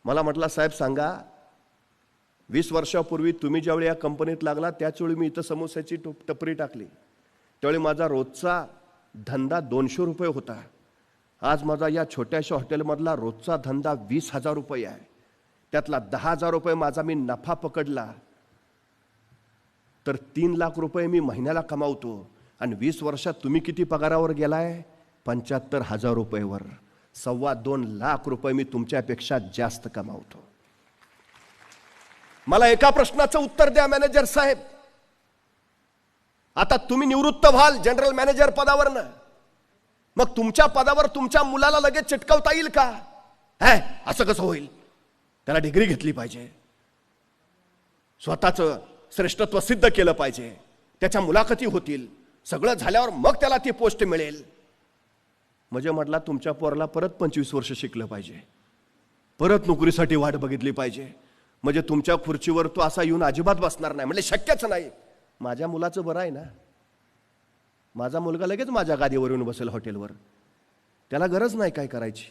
मला म्हटला, साहेब सांगा, 20 वर्षापूर्वी तुम्ही ज्यावेळी या कंपनीत लागला त्याचवेळी मी इथं समोस्याची टपरी टाकली. त्यावेळी माझा रोजचा धंदा 200 रुपये होता. आज माझा या छोट्याशा हॉटेलमधला रोजचा धंदा 20,000 रुपये आहे. त्यातला 10,000 रुपये माझा मी नफा पकडला तर 3 लाख रुपये मी महिन्याला कमावतो. आणि 20 वर्षात तुम्ही किती पगारावर गेलाय? 75,000 रुपयेवर. 2.25 लाख रुपये मी तुमच्यापेक्षा जास्त कमावतो. मला एका प्रश्नाचं उत्तर द्या मॅनेजर साहेब. आता तुम्ही निवृत्त व्हाल जनरल मॅनेजर पदावरनं, मग तुमच्या पदावर तुमच्या मुलाला लगेच चिटकवता येईल का? असं कसं होईल? त्याला डिग्री घेतली पाहिजे, स्वतःचं श्रेष्ठत्व सिद्ध केलं पाहिजे, त्याच्या मुलाखती होतील, सगळं झाल्यावर मग त्याला ती पोस्ट मिळेल. म्हणजे म्हटला, तुमच्या पोराला परत 25 वर्ष शिकलं पाहिजे, परत नोकरीसाठी वाट बघितली पाहिजे, म्हणजे तुमच्या खुर्चीवर तो असा येऊन अजिबात बसणार नाही. म्हणजे शक्यच नाही. माझ्या मुलाचं बरं आहे ना, माझा मुलगा लगेच माझ्या गादीवर येऊन बसेल हॉटेलवर, त्याला गरज नाही काय करायची.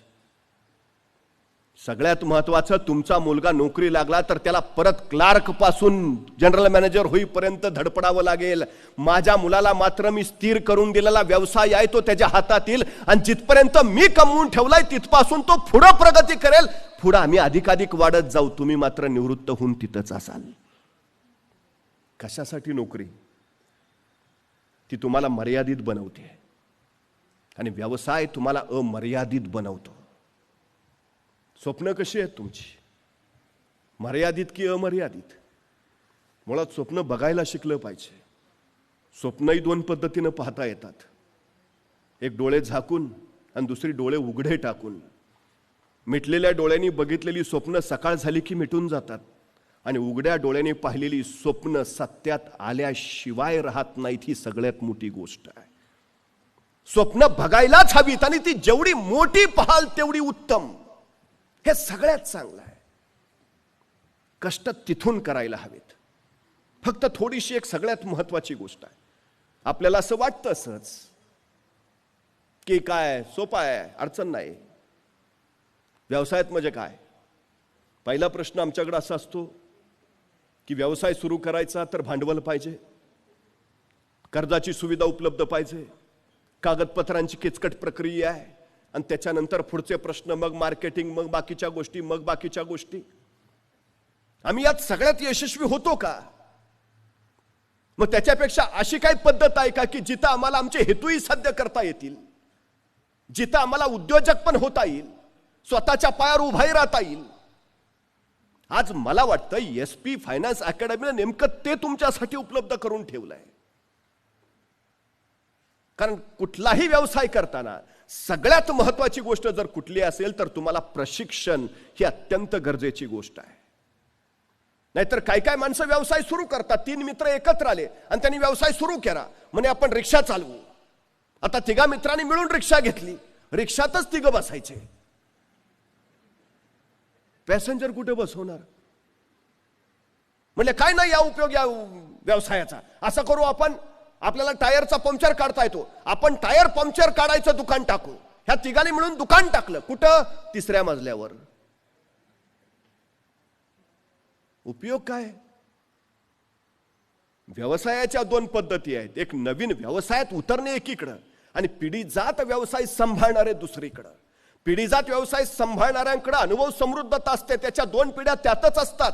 सगळ्यात महत्वाचं, तुमचा मुलगा नोकरी लागला तर त्याला परत क्लार्क पासून जनरल मॅनेजर होईपर्यंत धडपडावं लागेल. माझ्या मुलाला मात्र मी स्थिर करून दिलेला व्यवसाय आहे तो त्याच्या हातात येईल, आणि जिथपर्यंत मी कमवून ठेवलाय तिथपासून तो पुढे प्रगती करेल, पुढे आम्ही अधिकाधिक वाढत जाऊ, तुम्ही मात्र निवृत्त होऊन तिथंच असाल. कशासाठी नोकरी? ती तुम्हाला मर्यादित बनवते आणि व्यवसाय तुम्हाला अमर्यादित बनवतो. स्वप्न कशी आहेत तुमची? मर्यादित की अमर्यादित? मुळात स्वप्न बघायला शिकलं पाहिजे. स्वप्नही दोन पद्धतीनं पाहता येतात. एक डोळे झाकून आणि दुसरी डोळे उघडे टाकून. मिटलेल्या डोळ्यांनी बघितलेली स्वप्न सकाळ झाली की मिटून जातात आणि उघड्या डोळ्यांनी पाहिलेली स्वप्न सत्यात आल्याशिवाय राहत नाहीत. ही सगळ्यात मोठी गोष्ट आहे. स्वप्न बघायलाच हवीत आणि ती जेवढी मोठी पाहाल तेवढी उत्तम. हे सगळ्यात चांगलं आहे. कष्ट तिथून करायला हवेत. फक्त थोडीशी एक सगळ्यात महत्वाची गोष्ट आहे. आपल्याला असं वाटतं सहज की काय सोपं आहे, अडचण नाही. व्यवसायात म्हणजे काय? पहिला प्रश्न आमच्याकडे असा असतो की व्यवसाय सुरू करायचा तर भांडवल पाहिजे, कर्जाची सुविधा उपलब्ध पाहिजे, कागदपत्रांची किचकट प्रक्रिया आहे आणि त्याच्यानंतर पुढचे प्रश्न, मग मार्केटिंग, मग बाकीच्या गोष्टी. आम्ही यात सगळ्यात यशस्वी होतो का? मग त्याच्यापेक्षा अशी काही पद्धत आहे का की जिथं आम्हाला आमचे हेतूही साध्य करता येतील, जिथं आम्हाला उद्योजक पण होता येईल, स्वतःच्या पायावर उभाही राहता येईल? आज मला वाटतं SP फायनान्स अकॅडमीने नेमकं ते तुमच्यासाठी उपलब्ध करून ठेवलंय. कारण कुठलाही व्यवसाय करताना सगळ्यात महत्वाची गोष्ट जर कुठली असेल तर तुम्हाला प्रशिक्षण ही अत्यंत गरजेची गोष्ट आहे. नाहीतर काय काय माणसं व्यवसाय सुरू करतात. 3 मित्र एकत्र आले आणि त्यांनी व्यवसाय सुरू केला. म्हणे आपण रिक्षा चालवू. आता 3 मित्रांनी मिळून रिक्षा घेतली. रिक्षातच 3 बसायचे. पॅसेंजर कुठे बसवणार? म्हणजे काय नाही या उपयोग या व्यवसायाचा. असं करू आपण, आपल्याला टायरचा पंक्चर काढता येतो, आपण टायर पंक्चर काढायचं दुकान टाकू. ह्या 3 मिळून दुकान टाकलं. कुठं? 3ऱ्या मजल्यावर. उपयोग काय? व्यवसायाच्या 2 पद्धती आहेत. एक नवीन व्यवसायात उतरणे एकीकडं आणि पिढीजात व्यवसाय सांभाळणारे दुसरीकडं. पिढीजात व्यवसाय सांभाळणाऱ्यांकडे अनुभव समृद्धता असते, त्याच्या 2 पिढ्या त्यातच असतात.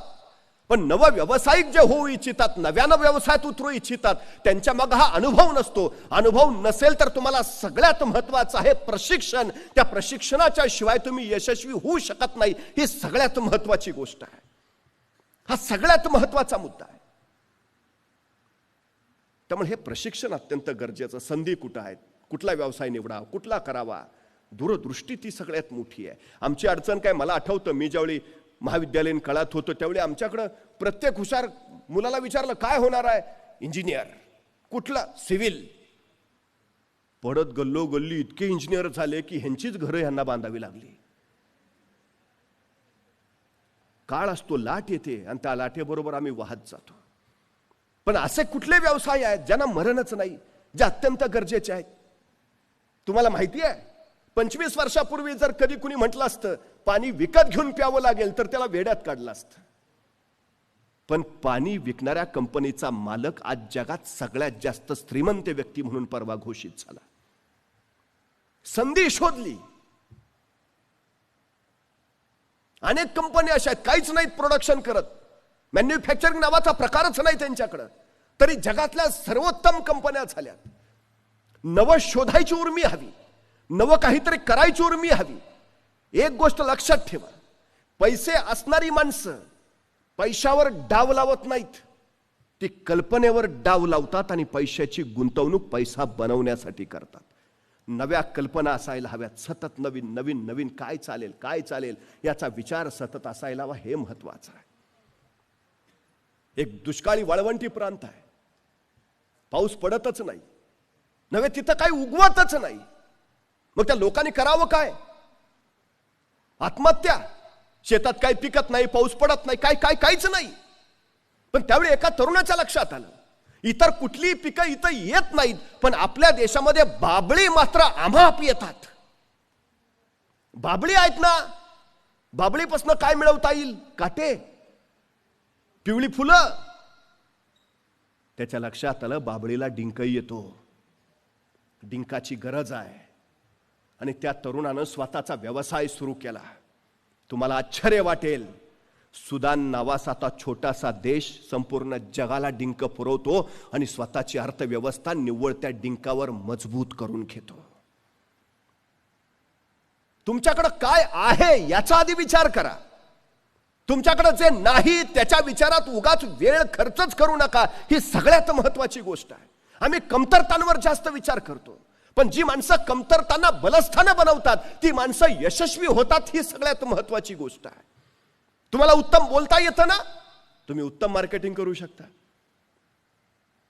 पण नव व्यावसायिक जे होऊ इच्छितात, नव्यानं व्यवसायात उतरू इच्छितात, त्यांच्या मग हा अनुभव नसतो. अनुभव नसेल तर तुम्हाला सगळ्यात महत्वाचं आहे प्रशिक्षण. त्या प्रशिक्षणाच्या शिवाय तुम्ही यशस्वी होऊ शकत नाही. ही सगळ्यात महत्वाची गोष्ट आहे. हा सगळ्यात महत्वाचा मुद्दा आहे. त्यामुळे हे प्रशिक्षण अत्यंत गरजेचं. संधी कुठं आहेत, कुठला व्यवसाय निवडावा, कुठला करावा, दूरदृष्टी ती सगळ्यात मोठी आहे. आमची अडचण काय, मला आठवतं मी ज्यावेळी महाविद्यालयीन काळात होतो त्यावेळी आमच्याकडं प्रत्येक हुशार मुलाला विचारलं काय होणार आहे? इंजिनियर. कुठला? सिव्हिल. पडत गल्लोगल्ली इतके इंजिनियर झाले की ह्यांचीच घरं ह्यांना बांधावी लागली. काळ असतो, लाट येते आणि त्या लाटेबरोबर आम्ही वाहत जातो. पण असे कुठले व्यवसाय आहेत ज्यांना मरणच नाही, जे अत्यंत गरजेचे आहेत? तुम्हाला माहिती आहे 25 वर्षापूर्वी जर कधी कुणी म्हटलं असतं पाणी विकत घेऊन प्यावं लागेल तर त्याला वेड्यात काढलं असतं. पण पाणी विकणाऱ्या कंपनीचा मालक आज जगात सगळ्यात जास्त श्रीमंत व्यक्ती म्हणून परवा घोषित झाला. संधी शोधली. अनेक कंपन्या अशा आहेत काहीच नाहीत प्रोडक्शन करत, मॅन्युफॅक्चरिंग नावाचा प्रकारच नाही त्यांच्याकडे, तरी जगातल्या सर्वोत्तम कंपन्या झाल्यात. नव शोधायची उर्मी हवी, नव काहीतरी करायची उर्मी हवी. एक गोष्ट लक्षात ठेवा, पैसे असणारी माणसं पैशावर डाव लावत नाहीत, ती कल्पनेवर डाव लावतात आणि पैशाची गुंतवणूक पैसा बनवण्यासाठी करतात. नव्या कल्पना असायला हव्यात. सतत नवीन नवीन नवीन काय चालेल काय चालेल याचा विचार सतत असायला हवा. हे महत्वाचं आहे. एक दुष्काळी वाळवंटी प्रांत आहे, पाऊस पडतच नाही, नव्हे तिथं काही उगवतच नाही. मग त्या लोकांनी करावं काय? आत्महत्या. शेतात काही पिकत नाही, पाऊस पडत नाही, काहीच नाही. पण त्यावेळी एका तरुणाच्या लक्षात आलं इतर कुठली पिकं इथं येत नाहीत, पण आपल्या देशामध्ये बाबळी मात्र आम्हाप येतात. बाबळी आहेत ना, बाबळीपासून काय मिळवता येईल? काटे, पिवळी फुलं. त्याच्या लक्षात आलं बाबळीला डिंकही येतो, डिंकाची गरज आहे. आणि त्या तरुणानं स्वतःचा व्यवसाय सुरू केला. तुम्हाला आश्चर्य वाटेल, सुदान नावाचा आता छोटासा देश संपूर्ण जगाला डिंक पुरवतो आणि स्वतःची अर्थव्यवस्था निव्वळ त्या डिंकावर मजबूत करून घेतो. तुमच्याकडे काय आहे याचा आधी विचार करा. तुमच्याकडे जे नाही त्याच्या विचारात उगाच वेळ खर्चच करू नका. ही सगळ्यात महत्वाची गोष्ट आहे. आम्ही कमतरतांवर जास्त विचार करतो, पण जी माणसं कमतरतांना बलस्थानं बनवतात ती माणसं यशस्वी होतात. ही सगळ्यात महत्वाची गोष्ट आहे. तुम्हाला उत्तम बोलता येतं ना, तुम्ही उत्तम मार्केटिंग करू शकता.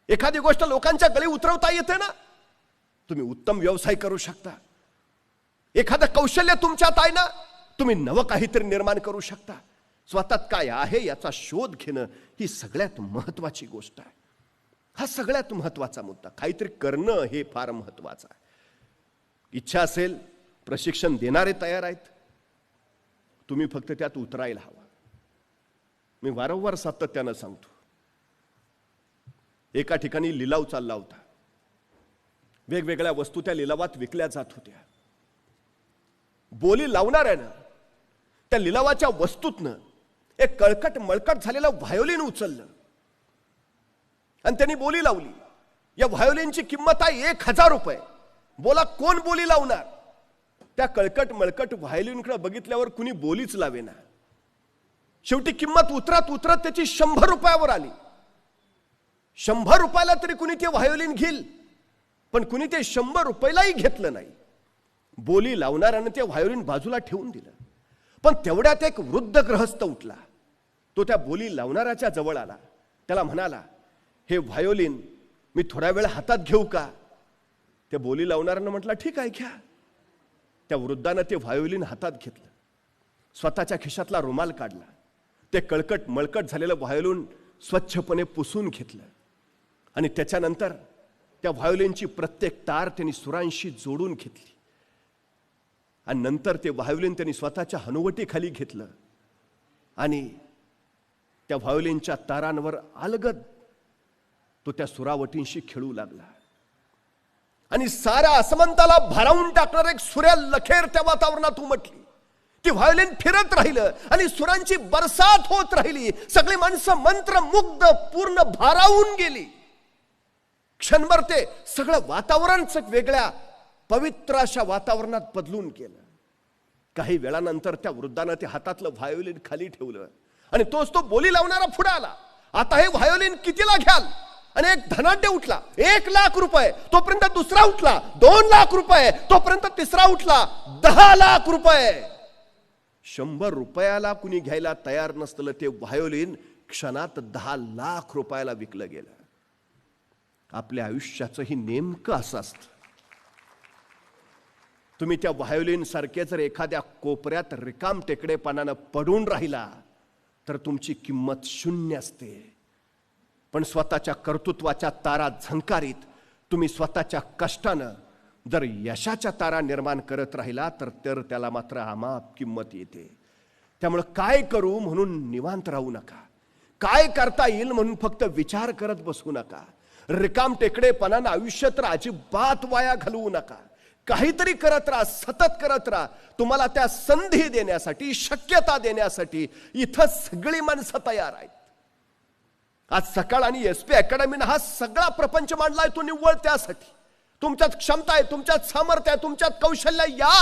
एखादी गोष्ट लोकांच्या गळी उतरवता येते ना, तुम्ही उत्तम व्यवसाय करू शकता. एखादं कौशल्य तुमच्यात आहे ना, तुम्ही नवं काहीतरी निर्माण करू शकता. स्वतःत काय आहे याचा शोध घेणं ही सगळ्यात महत्वाची गोष्ट आहे. हा सगळ्यात महत्वाचा मुद्दा. काहीतरी करणं हे फार महत्वाचं आहे. इच्छा असेल, प्रशिक्षण देणारे तयार आहेत, तुम्ही फक्त त्यात उतरायला हवा. मी वारंवार सातत्यानं सांगतो, एका ठिकाणी लिलाव चालला होता. वेगवेगळ्या वस्तू त्या लिलावात विकल्या जात होत्या. बोली लावणाऱ्यानं त्या लिलावाच्या वस्तूतनं एक कळकट मळकट झालेलं व्हायोलिन उचललं आणि त्यांनी बोली लावली. या व्हायोलिनची किंमत आहे 1000 रुपये. बोला कोण बोली लावणार? त्या कळकट मळकट व्हायोलिनकडे बघितल्यावर कुणी बोलीच लावेना. शेवटी किंमत उतरत उतरत त्याची 100 रुपयावर आली. 100 रुपयाला तरी कुणी ते व्हायोलिन घेईल, पण कुणी ते 100 रुपयालाही घेतलं नाही. बोली लावणाऱ्यानं ते व्हायोलिन बाजूला ठेवून दिलं. पण तेवढ्यात एक वृद्ध गृहस्थ उठला. तो त्या बोली लावणाऱ्याच्या जवळ आला. त्याला म्हणाला, हे व्हायोलिन मी थोडा वेळ हातात घेऊ का? त्या बोली लावणाऱ्यानं म्हटलं, ठीक आहे घ्या. त्या वृद्धानं ते व्हायोलिन हातात घेतलं. स्वतःच्या खिशातला रुमाल काढला. ते कळकट मळकट झालेलं व्हायोलिन स्वच्छपणे पुसून घेतलं आणि त्याच्यानंतर त्या व्हायोलिनची प्रत्येक तार त्यांनी सुरांशी जोडून घेतली. आणि नंतर ते व्हायोलिन त्यांनी स्वतःच्या हनुवटीखाली घेतलं आणि त्या व्हायोलिनच्या तारांवर अलगद तो त्या सुरावटींशी खेळू लागला. आणि साऱ्या आसमंताला भारावून टाकणार एक सुऱ्या लखेर त्या वातावरणात उमटली. ती व्हायोलिन फिरत राहिलं आणि सुरांची बरसात होत राहिली. सगळी माणसं मंत्रमुग्ध पूर्ण भारावून गेली. क्षणभर ते सगळं वातावरणच वेगळ्या पवित्र अशा वातावरणात बदलून गेलं. काही वेळानंतर त्या वृद्धानं ते हातातलं व्हायोलिन खाली ठेवलं आणि तोच तो बोली लावणारा पुढे आला. आता हे व्हायोलिन कितीला घ्याल? आणि एक धनाढ्य उठला, 1,00,000 रुपये. तोपर्यंत दुसरा उठला, 2,00,000 रुपये. तोपर्यंत तिसरा उठला, 10,00,000 रुपये. 100 रुपयाला कुणी घ्यायला तयार नसलं ते व्हायोलिन क्षणात 10,00,000 रुपयाला विकलं गेलं. आपल्या आयुष्याचंही नेमकं असं असतं. तुम्ही त्या व्हायोलिन सारखे जर एखाद्या कोपऱ्यात रिकाम टेकडेपणानं पडून राहिला तर तुमची किंमत 0 असते. पण स्वतःच्या कर्तृत्वाच्या तारा झंकारीत तुम्ही स्वतःच्या कष्टानं जर यशाच्या तारा निर्माण करत राहिला तर त्याला मात्र अमाप किंमत येते. त्यामुळे काय करू म्हणून निवांत राहू नका. काय करता येईल म्हणून फक्त विचार करत बसू नका. रिकाम टेकडेपणानं आयुष्य तर अजिबात वाया घालवू नका. काहीतरी करत राहा, सतत करत राहा. तुम्हाला त्या संधी देण्यासाठी, शक्यता देण्यासाठी इथं सगळी माणसं तयार आहेत. आज सकाळ आणि SP अकॅडमीनं हा सगळा प्रपंच मांडलाय तो निव्वळ त्यासाठी. तुमच्यात क्षमता आहे, तुमच्यात सामर्थ्य आहे, तुमच्यात कौशल्य, या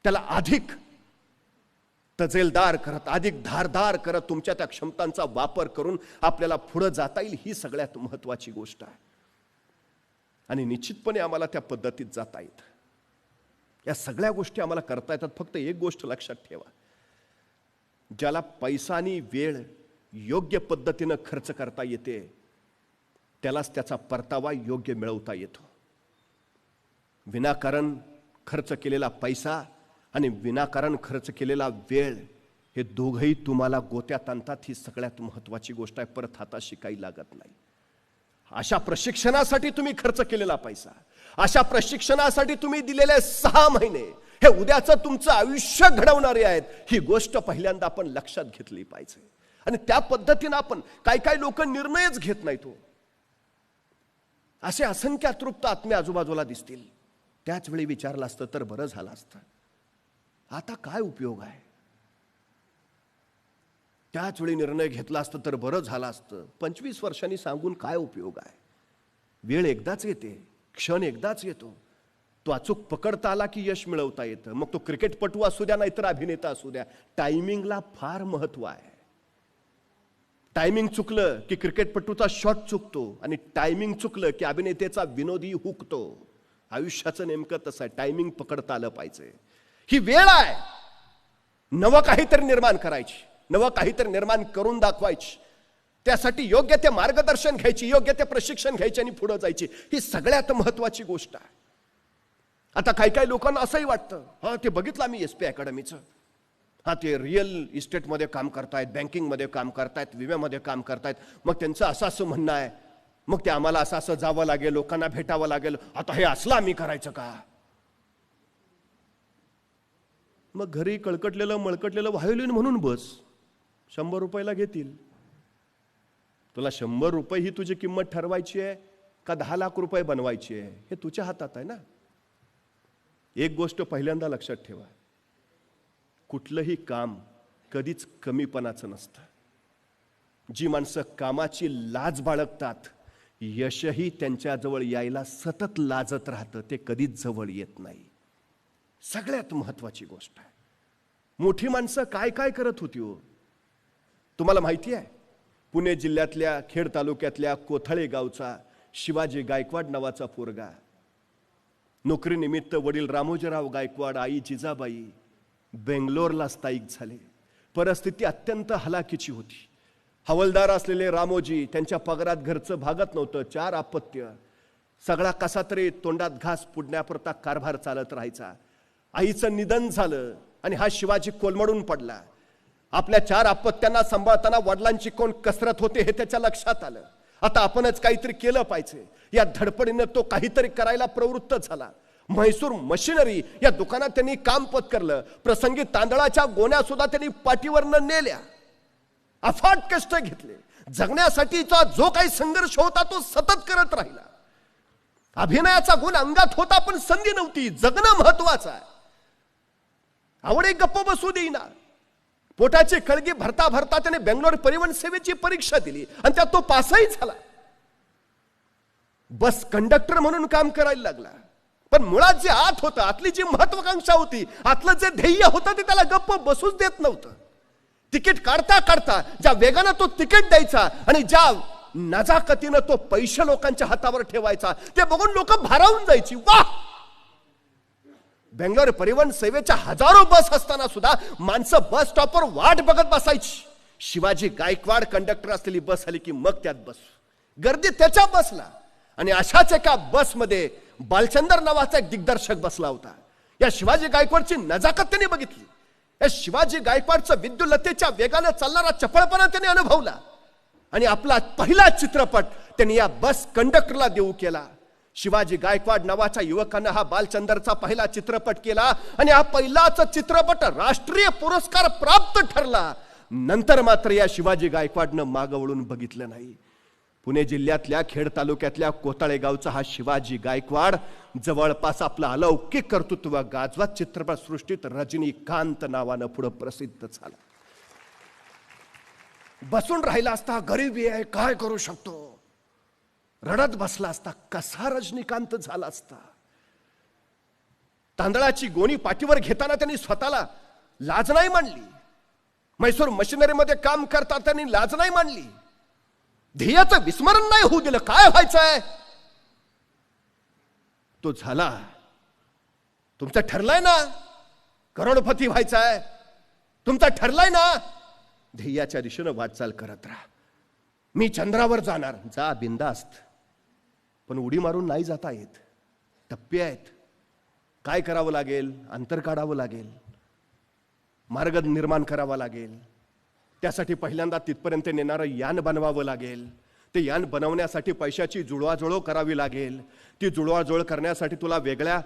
त्याला अधिक तजेलदार करत, अधिक धारदार करत तुमच्या त्या क्षमतांचा वापर करून आपल्याला पुढे जाता येईल. ही सगळ्यात महत्वाची गोष्ट आहे आणि निश्चितपणे आम्हाला त्या पद्धतीत जाता येतं. या सगळ्या गोष्टी आम्हाला करता येतात. फक्त एक गोष्ट लक्षात ठेवा, ज्याला पैसा आणि वेळ योग्य पद्धतीनं खर्च करता येते त्यालाच त्याचा परतावा योग्य मिळवता येतो. विनाकारण खर्च केलेला पैसा आणि विनाकारण खर्च केलेला वेळ हे दोघंही तुम्हाला गोत्यात आणतात. ही सगळ्यात महत्वाची गोष्ट आहे. परत हाताशी काही लागत नाही. अशा प्रशिक्षणासाठी तुम्ही खर्च केलेला पैसा, अशा प्रशिक्षणासाठी तुम्ही दिलेले 6 महिने हे उद्याचं तुमचं आयुष्य घडवणारे आहेत. ही गोष्ट पहिल्यांदा आपण लक्षात घेतली पाहिजे. आणि त्या पद्धतीनं आपण काही लोक निर्णयच घेत नाहीत. असे असंख्य अतृप्त आत्मे आजूबाजूला दिसतील. त्याच वेळी विचारलं असतं तर बरं झालं असतं. आता काय उपयोग आहे? त्याच वेळी निर्णय घेतला असता तर बरं झालं असतं. 25 वर्षांनी सांगून काय उपयोग आहे? वेळ एकदाच येते, क्षण एकदाच येतो. तो अचूक पकडता आला की यश मिळवता येतं. मग तो क्रिकेटपटू असू द्या नाहीतर अभिनेता असू द्या, टायमिंगला फार महत्व आहे. टायमिंग चुकलं की क्रिकेटपटूचा शॉट चुकतो आणि टायमिंग चुकलं की अभिनेतेचा विनोदी हुकतो. आयुष्याचं नेमकं तसं आहे, टायमिंग पकडता आलं पाहिजे. ही वेळ आहे नवं काहीतरी निर्माण करायची, नवं काहीतरी निर्माण करून दाखवायची. त्यासाठी योग्य ते मार्गदर्शन घ्यायची, योग्य ते प्रशिक्षण घ्यायचे आणि पुढे जायची. ही सगळ्यात महत्वाची गोष्ट आहे. आता काही काही लोकांना असंही वाटतं, हा ते बघितलं मी SP अकॅडमीचं, हा ते रिअल इस्टेटमध्ये काम करतायत, बँकिंगमध्ये काम करतायत, विम्यामध्ये काम करतायत, मग त्यांचं असं असं म्हणणं आहे, मग ते आम्हाला असं असं जावं लागेल, लोकांना भेटावं लागेल, आता हे असलं आम्ही करायचं का? मग घरी कळकटलेलं मळकटलेलं व्हायोलिन म्हणून बस, 100 रुपयाला घेतील. तुला 100 रुपये ही तुझी किंमत ठरवायची आहे का 10 लाख रुपये बनवायची आहे, हे तुझ्या हातात आहे ना. एक गोष्ट पहिल्यांदा लक्षात ठेवा, कुठलंही काम कधीच कमीपणाचं नसतं. जी माणसं कामाची लाज बाळगतात, यशही त्यांच्याजवळ यायला सतत लाजत राहतं, ते कधीच जवळ येत नाही. सगळ्यात महत्वाची गोष्ट आहे. मोठी माणसं काय काय करत होती हो तुम्हाला माहिती आहे? पुणे जिल्ह्यातल्या खेड तालुक्यातल्या कोथळे गावचा शिवाजी गायकवाड नावाचा पोरगा, नोकरीनिमित्त वडील रामोजीराव गायकवाड, आई जिजाबाई बेंगलोरला स्थायिक झाले. परिस्थिती अत्यंत हलाखीची होती. हवालदार असलेले रामोजी, त्यांच्या पगारात घरचं भागत नव्हतं, 4 अपत्य, सगळा कसा तरी तोंडात घास पुडण्यापुरता कारभार चालत राहायचा. आईचं निधन झालं आणि हा शिवाजी कोलमडून पडला. आपल्या 4 अपत्यांना सांभाळताना वडिलांची कोण कसरत होते हे त्याच्या लक्षात आलं. आता आपणच काहीतरी केलं पाहिजे. या धडपडीनं तो काहीतरी करायला प्रवृत्त झाला. म्हैसूर मशिनरी या दुकानात त्यांनी काम पत्करलं. प्रसंगी तांदळाच्या गोण्या सुद्धा त्यांनी पाठीवरनं नेल्या. अफाट कष्ट घेतले. जगण्यासाठीचा जो काही संघर्ष होता तो सतत करत राहिला. अभिनयाचा गुण अंगात होता पण संधी नव्हती. जगणं महत्वाचं आहे. आवडे गप्प बसू देईना. पोटाची खळगी भरता भरता त्याने बेंगलोर परिवहन सेवेची परीक्षा दिली आणि त्यात तो पासही झाला. बस कंडक्टर म्हणून काम करायला लागला. पण मुळात जे आत होतं, आतली जी महत्वाकांक्षा होती, आतलं जे ध्येय होतं ते त्याला गप्प बसूच देत नव्हतं. तिकीट काढता काढता ज्या वेगानं तो तिकीट द्यायचा आणि ज्या नजाकतीनं तो पैसे लोकांच्या हातावर ठेवायचा, ते बघून लोक भारावून जायची. वाह! बेंगलोर परिवहन सेवेच्या हजारो बस असताना सुद्धा माणसं बस स्टॉपवर वाट बघत बसायची. शिवाजी गायकवाड कंडक्टर असलेली बस आली की मग त्यात बस. गर्दी त्याच्या बसला. आणि अशाच एका बसमध्ये बालचंदर नावाचा एक दिग्दर्शक बसला होता. या शिवाजी गायकवाडची नजाकत त्यांनी बघितली. या शिवाजी गायकवाडचं विद्युल्लतेच्या वेगाने चालणारा चपळपणा त्यांनी अनुभवला आणि आपला पहिला चित्रपट त्यांनी या बस कंडक्टरला देऊ केला. शिवाजी गायकवाड नावाच्या युवकानं हा बालचंदरचा पहिला चित्रपट केला आणि हा पहिलाच चित्रपट राष्ट्रीय पुरस्कार प्राप्त ठरला. नंतर मात्र या शिवाजी गायकवाडनं मागं वळून बघितलं नाही. पुणे जिल्ह्यातल्या खेड तालुक्यातल्या कोथळे गावचा हा शिवाजी गायकवाड जवळपास आपलं अलौकिक कर्तृत्व गाजवत चित्रपटसृष्टीत रजनीकांत नावानं पुढे प्रसिद्ध झाला. बसून राहिला असता, गरिबी आहे काय करू शकतो, रडत बसला असता, कसा रजनीकांत झाला असता. तांदळाची गोणी पाठीवर घेताना त्यांनी स्वतःला लाज नाही मानली. म्हैसूर मशिनरीमध्ये काम करता त्यांनी लाज नाही मानली. ध्येयाचं विस्मरण नाही होऊ दिलं. काय व्हायचंय तो झाला. तुमचं ठरलंय ना करोडपती व्हायचंय, तुमचं ठरलंय ना, ध्येयाच्या दिशेनं वाटचाल करत राहा. मी चंद्रावर जाणार, जा बिंदास्त, पण उडी मारून नाही जाता येत. टप्पे आहेत. काय करावं लागेल? अंतर काढावं लागेल, मार्ग निर्माण करावा लागेल. त्यासाठी पहिल्यांदा तिथपर्यंत नेणारं यान बनवावं लागेल. ते यान बनवण्यासाठी पैशाची जुळवाजुळव करावी लागेल. ती जुळवाजुळव करण्यासाठी तुला वेगळ्या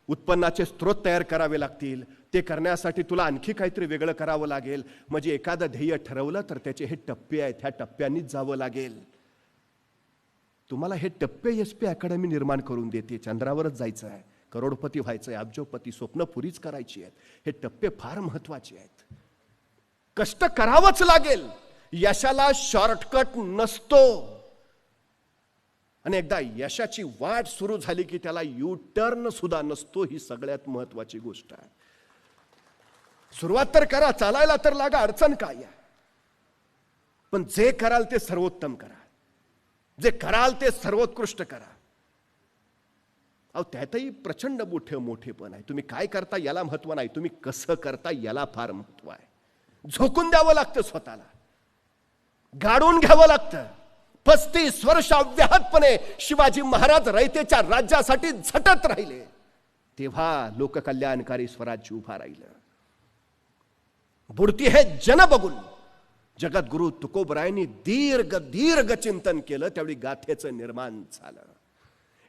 उत्पन्नाचे स्रोत तयार करावे लागतील. ते करण्यासाठी तुला आणखी काहीतरी वेगळं करावं लागेल. म्हणजे एखादं ध्येय ठरवलं तर त्याचे हे टप्पे आहेत, ह्या टप्प्यांनीच जावं लागेल. तुम्हाला हे टप्पे SP अकॅडमी निर्माण करून देते. चंद्रावरच जायचं आहे, करोडपती व्हायचंय, अब्जोपती, स्वप्न पुरीच करायची आहेत. हे टप्पे फार महत्वाचे आहेत. कष्ट करावंच लागेल. यशाला शॉर्टकट नसतो. आणि एकदा यशाची वाट सुरू झाली की त्याला यू टर्न सुद्धा नसतो. ही सगळ्यात महत्वाची गोष्ट आहे. सुरुवात तर करा, चालायला तर लागा, अडचण काय आहे. पण जे कराल ते सर्वोत्तम करा, जे कराल ते सर्वोत्कृष्ट करा. अहो त्यातही प्रचंड मोठेपण आहे. तुम्ही काय करता याला महत्व नाही, तुम्ही कसं करता याला फार महत्व आहे. झोकून द्यावं लागतं, स्वतःला गाडून घ्यावं लागतं. 35 वर्ष अव्याहतपणे शिवाजी महाराज रयतेच्या राज्यासाठी झटत राहिले, तेव्हा लोककल्याणकारी स्वराज्य उभा राहिलं. बुडती हे जन बघून जगद्गुरु तुकोबरायांनी दीर्घ दीर्घ चिंतन केलं. त्यावेळी गाथेचं निर्माण झालं.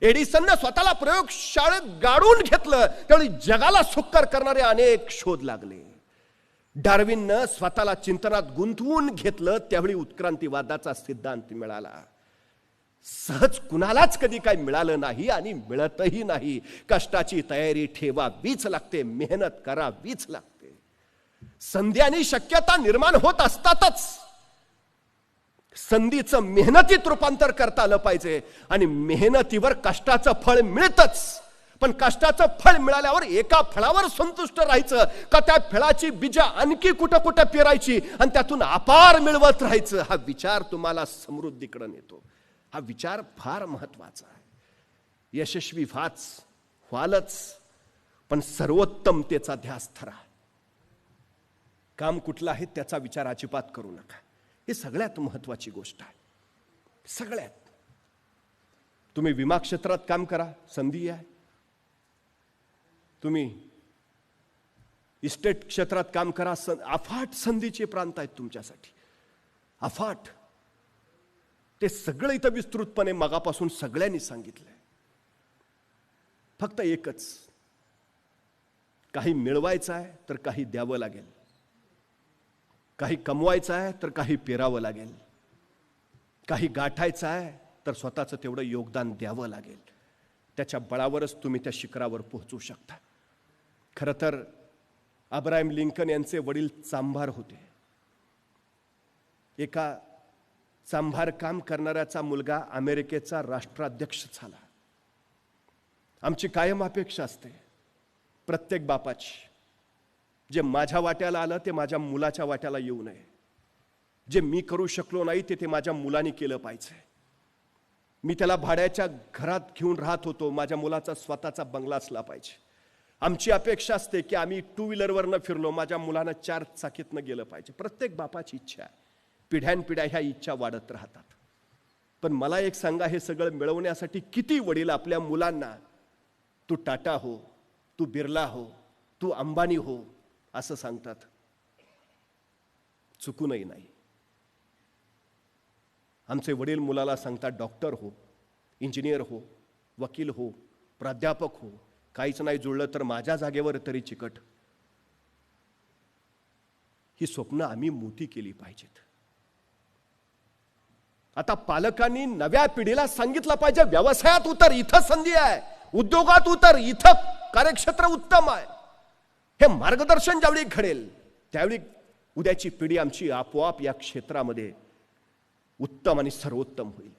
एडिसननं स्वतःला प्रयोगशाळेत गाडून घेतलं. त्यावेळी जगाला सुकर करणारे अनेक शोध लागले. डार्विननं स्वतःला चिंतनात गुंतवून घेतलं. त्यावेळी उत्क्रांतीवादाचा सिद्धांत मिळाला. सहज कुणालाच कधी काही मिळालं नाही आणि मिळतही नाही. कष्टाची तयारी ठेवावीच लागते, मेहनत करावीच लागते. संधी आणि शक्यता निर्माण होत असतातच. संधीचं मेहनतीत रूपांतर करता आलं पाहिजे आणि मेहनतीवर कष्टाचं फळ मिळतच. पण कष्टाचं फळ मिळाल्यावर एका फळावर संतुष्ट राहायचं का त्या फळाची बीज आणखी कुठं कुठं पेरायची आणि त्यातून अपार मिळवत राहायचं, हा विचार तुम्हाला समृद्धीकडे नेतो. हा विचार फार महत्वाचा आहे. यशस्वी व्हालच, पण सर्वोत्तमतेचा ध्यास धरा. काम कुठलं आहे त्याचा विचार अजिबात करू नका. ही सगळ्यात महत्वाची गोष्ट आहे. सगळ्यात. तुम्ही विमा क्षेत्रात काम करा, संधी आहे. तुम्ही इस्टेट क्षेत्रात काम करा, अफाट संधीचे प्रांत आहेत तुमच्यासाठी, अफाट. ते सगळं इथं विस्तृतपणे मगापासून सगळ्यांनी सांगितलंय. फक्त एकच, काही मिळवायचं आहे तर काही द्यावं लागेल, काही कमवायचं आहे तर काही पेरावं लागेल, काही गाठायचं आहे तर स्वतःचं तेवढं योगदान द्यावं लागेल. त्याच्या बळावरच तुम्ही त्या शिखरावर पोहोचू शकता. खरं तर अब्राहम लिंकन यांचे वडील चांभार होते. एका चांभार काम करणाऱ्याचा मुलगा अमेरिकेचा राष्ट्राध्यक्ष झाला. आमची कायम अपेक्षा असते प्रत्येक बापाची, जे माझ्या वाट्याला आलं ते माझ्या मुलाच्या वाट्याला येऊ नये. जे मी करू शकलो नाही ते माझ्या मुलाने केलं पाहिजे. मी त्याला भाड्याच्या घरात घेऊन राहत होतो, माझ्या मुलाचा स्वतःचा बंगला असला पाहिजे. आमची अपेक्षा असते की आम्ही 2 व्हीलरवरनं फिरलो, माझ्या मुलानं 4 चाकीतनं गेलं पाहिजे. प्रत्येक बापाची इच्छा आहे. पिढ्यानपिढ्या ह्या इच्छा वाढत राहतात. पण मला एक सांगा, हे सगळं मिळवण्यासाठी किती वडील आपल्या मुलांना तू टाटा हो, तू बिर्ला हो, तू अंबानी हो असं सांगतात. चुकूनही नाही. आमचे वडील मुलाला सांगतात डॉक्टर हो, इंजिनियर हो, वकील हो, प्राध्यापक हो, काहीच नाही जुळलं तर माझ्या जागेवर तरी चिकट. ही स्वप्न आम्ही मोठी केली पाहिजेत. आता पालकांनी नव्या पिढीला सांगितलं पाहिजे, व्यवसायात उतर, इथं संधी आहे, उद्योगात उतर, इथं कार्यक्षेत्र उत्तम आहे. हे मार्गदर्शन ज्यावेळी घडेल त्यावेळी उद्याची पिढी आमची आपोआप या क्षेत्रामध्ये उत्तम आणि सर्वोत्तम होईल.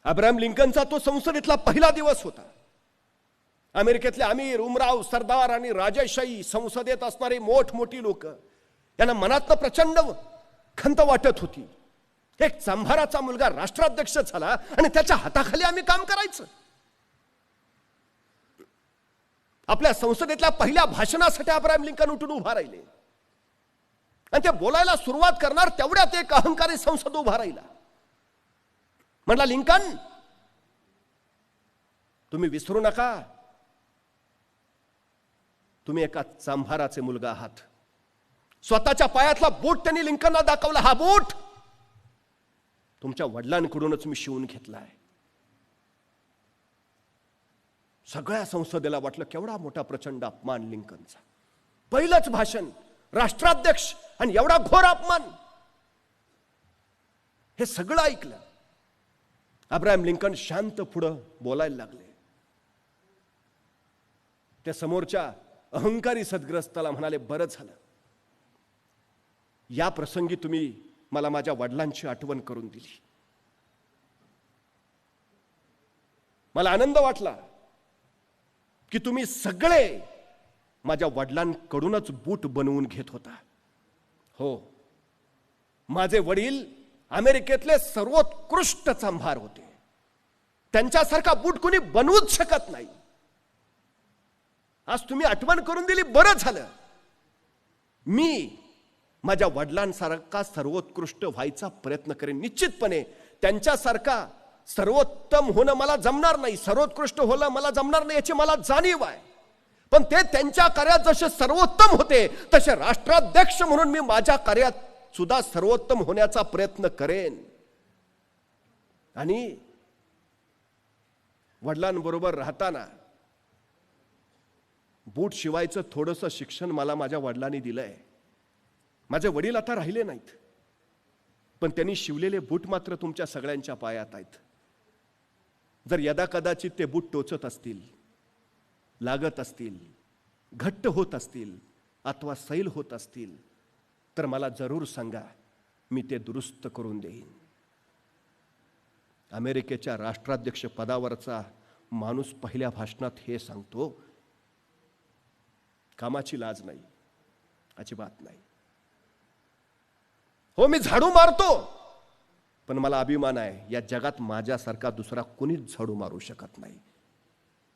अब्राहम लिंकनचा तो संसदेतला पहिला दिवस होता. अमेरिकेतले अमीर, उमराव, सरदार आणि राजेशाही संसदेत असणारे मोठमोठी लोक, यांना मनातनं प्रचंड खंत वाटत होती. एक चांभाराचा मुलगा राष्ट्राध्यक्ष झाला आणि त्याच्या हाताखाली आम्ही काम करायचं. आपल्या संसदेतल्या पहिल्या भाषणासाठी अब्राहम लिंकन उठून उभा राहिले आणि ते बोलायला सुरुवात करणार तेवढ्यात एक अहंकारी संसद उभा राहिला. म्हणला, लिंकन तुम्ही विसरू नका, तुम्ही एका चांभाराचे मुलगा आहात. स्वतःच्या पायातला बूट त्यांनी लिंकनला दाखवला. हा बूट तुमच्या वडिलांकडूनच मी शिवून घेतलाय. सगळ्या संसदेला वाटलं केवढा मोठा प्रचंड अपमान लिंकनचा. पहिलंच भाषण, राष्ट्राध्यक्ष, आणि एवढा घोर अपमान. हे सगळं ऐकलं. अब्राहम लिंकन शांत पुढं बोलायला लागले. त्या समोरच्या अहंकारी सद्ग्रस्ताला म्हणाले, बरं झालं या प्रसंगी तुम्ही मला माझ्या वडिलांची आठवण करून दिली. मला आनंद वाटला की तुम्ही सगळे माझ्या वडिलांकडूनच बूट बनवून घेत होता. हो, माझे वडील अमेरिकेतले सर्वोत्कृष्ट चांभार होते. त्यांच्यासारखा बूट कोणी बनवूच शकत नाही. आज तुम्ही आठवण करून दिली, बरं झालं. मी माझ्या वडिलांसारखा सर्वोत्कृष्ट व्हायचा प्रयत्न करेन. निश्चितपणे त्यांच्यासारखा सर्वोत्तम होणं मला जमणार नाही, सर्वोत्कृष्ट होणं मला जमणार नाही याची मला जाणीव आहे. पण ते त्यांच्या कार्यात जसे सर्वोत्तम होते तसे राष्ट्राध्यक्ष म्हणून मी माझ्या कार्यात सुद्धा सर्वोत्तम होण्याचा प्रयत्न करेन. आणि वडिलांबरोबर राहताना बूट शिवायचं थोडंसं शिक्षण मला माझ्या वडिलांनी दिलंय. माझे वडील आता राहिले नाहीत, पण त्यांनी शिवलेले बूट मात्र तुमच्या सगळ्यांच्या पायात आहेत. जर यदाकदाचित ते बूट टोचत असतील, लागत असतील, घट्ट होत असतील अथवा सैल होत असतील तर मला जरूर सांगा, मी ते दुरुस्त करून देईन. अमेरिकेच्या राष्ट्राध्यक्ष पदावरचा माणूस पहिल्या भाषणात हे सांगतो, कामाची लाज नाही, अजिबात नाही. हो, मी झाडू मारतो, पण मला अभिमान आहे या जगात माझ्यासारखा दुसरा कोणीच झाडू मारू शकत नाही.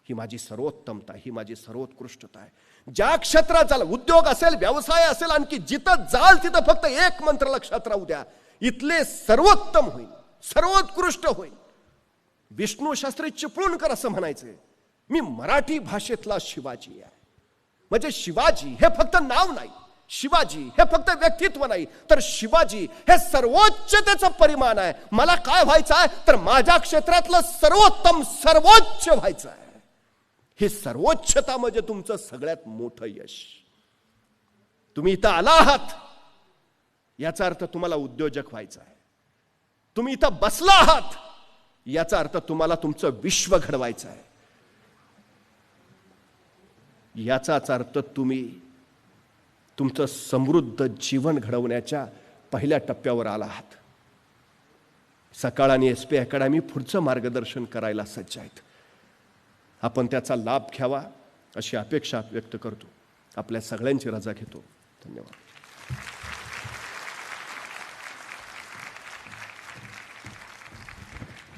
ही माझी सर्वोत्तमता, ही माझी सर्वोत्कृष्टता आहे. ज्या क्षेत्रात जाल, उद्योग असेल, व्यवसाय असेल, आणखी जिथं जाल तिथं फक्त एक मंत्र लक्षात राहू द्या, इथले सर्वोत्तम होईल, सर्वोत्कृष्ट होईल. विष्णू शास्त्री चिपळूणकर असं म्हणायचे, मी मराठी भाषेतला शिवाजी आहे. म्हणजे शिवाजी हे फक्त नाव नाही, शिवाजी हे फक्त व्यक्तित्व नाही, तर शिवाजी हे सर्वोच्चतेचं परिमाण आहे. मला काय व्हायचं आहे तर माझ्या क्षेत्रातलं सर्वोत्तम, सर्वोच्च व्हायचं आहे. हे सर्वोच्चता म्हणजे तुमचं सगळ्यात मोठं यश. तुम्ही इथं आला आहात याचा अर्थ तुम्हाला उद्योजक व्हायचं आहे. तुम्ही इथं बसला आहात याचा अर्थ तुम्हाला तुमचं विश्व घडवायचं आहे. याचाच अर्थ तुम्ही तुमचं समृद्ध जीवन घडवण्याच्या पहिल्या टप्प्यावर आला आहात. सकाळ आणि SP अकॅडमी पुढचं मार्गदर्शन करायला सज्ज आहेत. आपण त्याचा लाभ घ्यावा अशी अपेक्षा व्यक्त करतो. आपल्या सगळ्यांची रजा घेतो. धन्यवाद.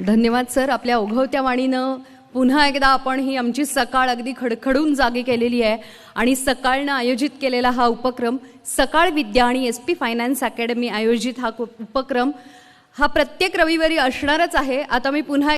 धन्यवाद सर. आपल्या ओघवत्या वाणीनं पुन्हा एकदा आपण ही आमची सकाळ अगदी खडखडून जागी केलेली आहे. आणि सकाळनं आयोजित केलेला हा उपक्रम, सकाळ विद्या आणि SP फायनान्स अकॅडमी आयोजित हा उपक्रम हा प्रत्येक रविवारी असणारच आहे. आता मी पुन्हा